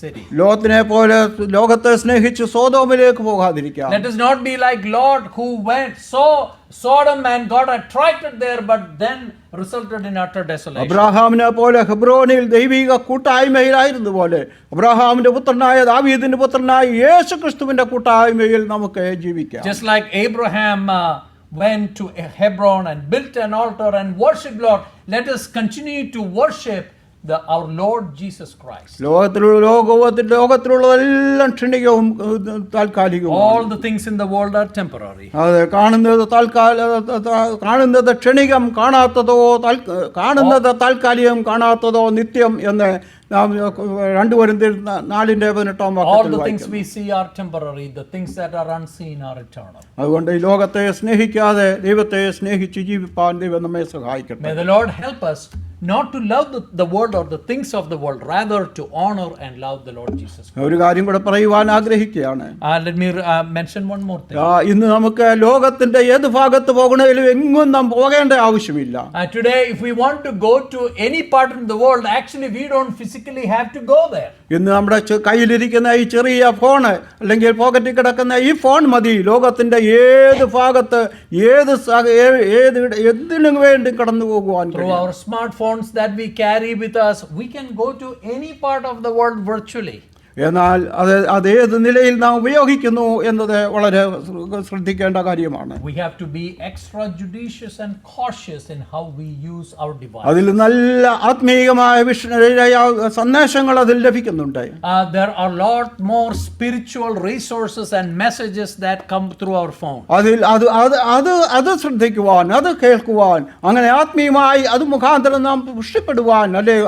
S2: city.
S1: ലോത്തിനെ പോലെ ലോകത്തെ സ്നേഹിച്ച് സോദോമിലേക്ക് പോകാതിരിക്കാം.
S2: Let us not be like Lot, who went so Sodom and got attracted there, but then resulted in utter desolation.
S1: അബ്രാഹാമിനെ പോലെ ഹെബ്രോനിൽ ദൈവിക കൂട്ടായ്മയിലായിരുന്നു പോലെ അബ്രാഹാമിന്റെ പുത്രനായ ദാവീദിന്റെ പുത്രനായ യേശു ക്രിസ്തുവിന്റെ കൂട്ടായ്മയിൽ നമുക്ക് ജീവിക്കാം.
S2: Just like Abraham went to Hebron and built an altar and worshipped Lord, let us continue to worship our Lord Jesus Christ.
S1: ലോകത്തിലുള്ളതെല്ലാം ക്ഷണികവും താൽക്കാലികവും.
S2: All the things in the world are temporary.
S1: അതെ, കാണുന്നത് ക്ഷണികം, കാണുന്നത് താൽക്കാലികം, കാണാത്തതോ നിത്യം എന്ന് നാം 2 കൊരിന്ത്യർ 4:18
S2: All the things we see are temporary, the things that are unseen are eternal.
S1: അതുകൊണ്ട് ഈ ലോകത്തെ സ്നേഹിക്കാതെ ദൈവത്തെ സ്നേഹിച്ച് ജീവിപ്പാൻ ദൈവം നമ്മെ സഹായിക്കട്ടെ.
S2: May the Lord help us not to love the world or the things of the world, rather to honor and love the Lord Jesus Christ.
S1: ഒരു കാര്യം കൂടെ പറയുവാൻ ആഗ്രഹിക്കുകയാണ്.
S2: Let me mention one more thing.
S1: ഇന്ന് നമുക്ക് ലോകത്തിന്റെ ഏത് ഭാഗത്ത് പോകണമെങ്കിലും എങ്ങും നാം പോകേണ്ട ആവശ്യമില്ല.
S2: Today, if we want to go to any part of the world, actually we don't physically have to go there.
S1: ഇന്ന് നമ്മുടെ കയ്യിലിരിക്കുന്ന ഈ ചെറിയ ഫോണ് അല്ലെങ്കിൽ പോക്കറ്റിൽ കിടക്കുന്ന ഈ ഫോൺ മതി ലോകത്തിന്റെ ഏത് ഭാഗത്ത് എന്തിനു വേണ്ടി കടന്നു പോകുവാൻ.
S2: Through our smartphones that we carry with us, we can go to any part of the world virtually.
S1: എന്നാൽ അത് ഏത് നിലയിൽ നാം ഉപയോഗിക്കുന്നു എന്നത് വളരെ ശ്രദ്ധിക്കേണ്ട കാര്യമാണ്.
S2: We have to be extra judicious and cautious in how we use our device.
S1: അതിൽ നല്ല ആത്മീയമായ സന്ദേശങ്ങൾ അതിൽ ലഭിക്കുന്നുണ്ട്.
S2: There are a lot more spiritual resources and messages that come through our phone.
S1: അതിൽ അത് ശ്രദ്ധിക്കുവാൻ, അത് കേൾക്കുവാൻ, അങ്ങനെ ആത്മീയമായി അത് മുഖാന്തരം നാം പുഷ്ടിപ്പെടുവാൻ അല്ലെ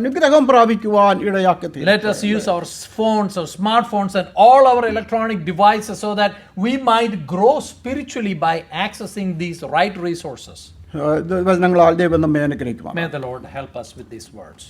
S1: അനുഗ്രഹം പ്രാപിക്കുവാൻ ഇടയാക്കി.
S2: Let us use our phones or smartphones and all our electronic devices so that we might grow spiritually by accessing these right resources.
S1: വചനങ്ങളാൽ ദൈവം നമ്മെ അനുഗ്രഹിക്കുവാൻ.
S2: May the Lord help us with these words.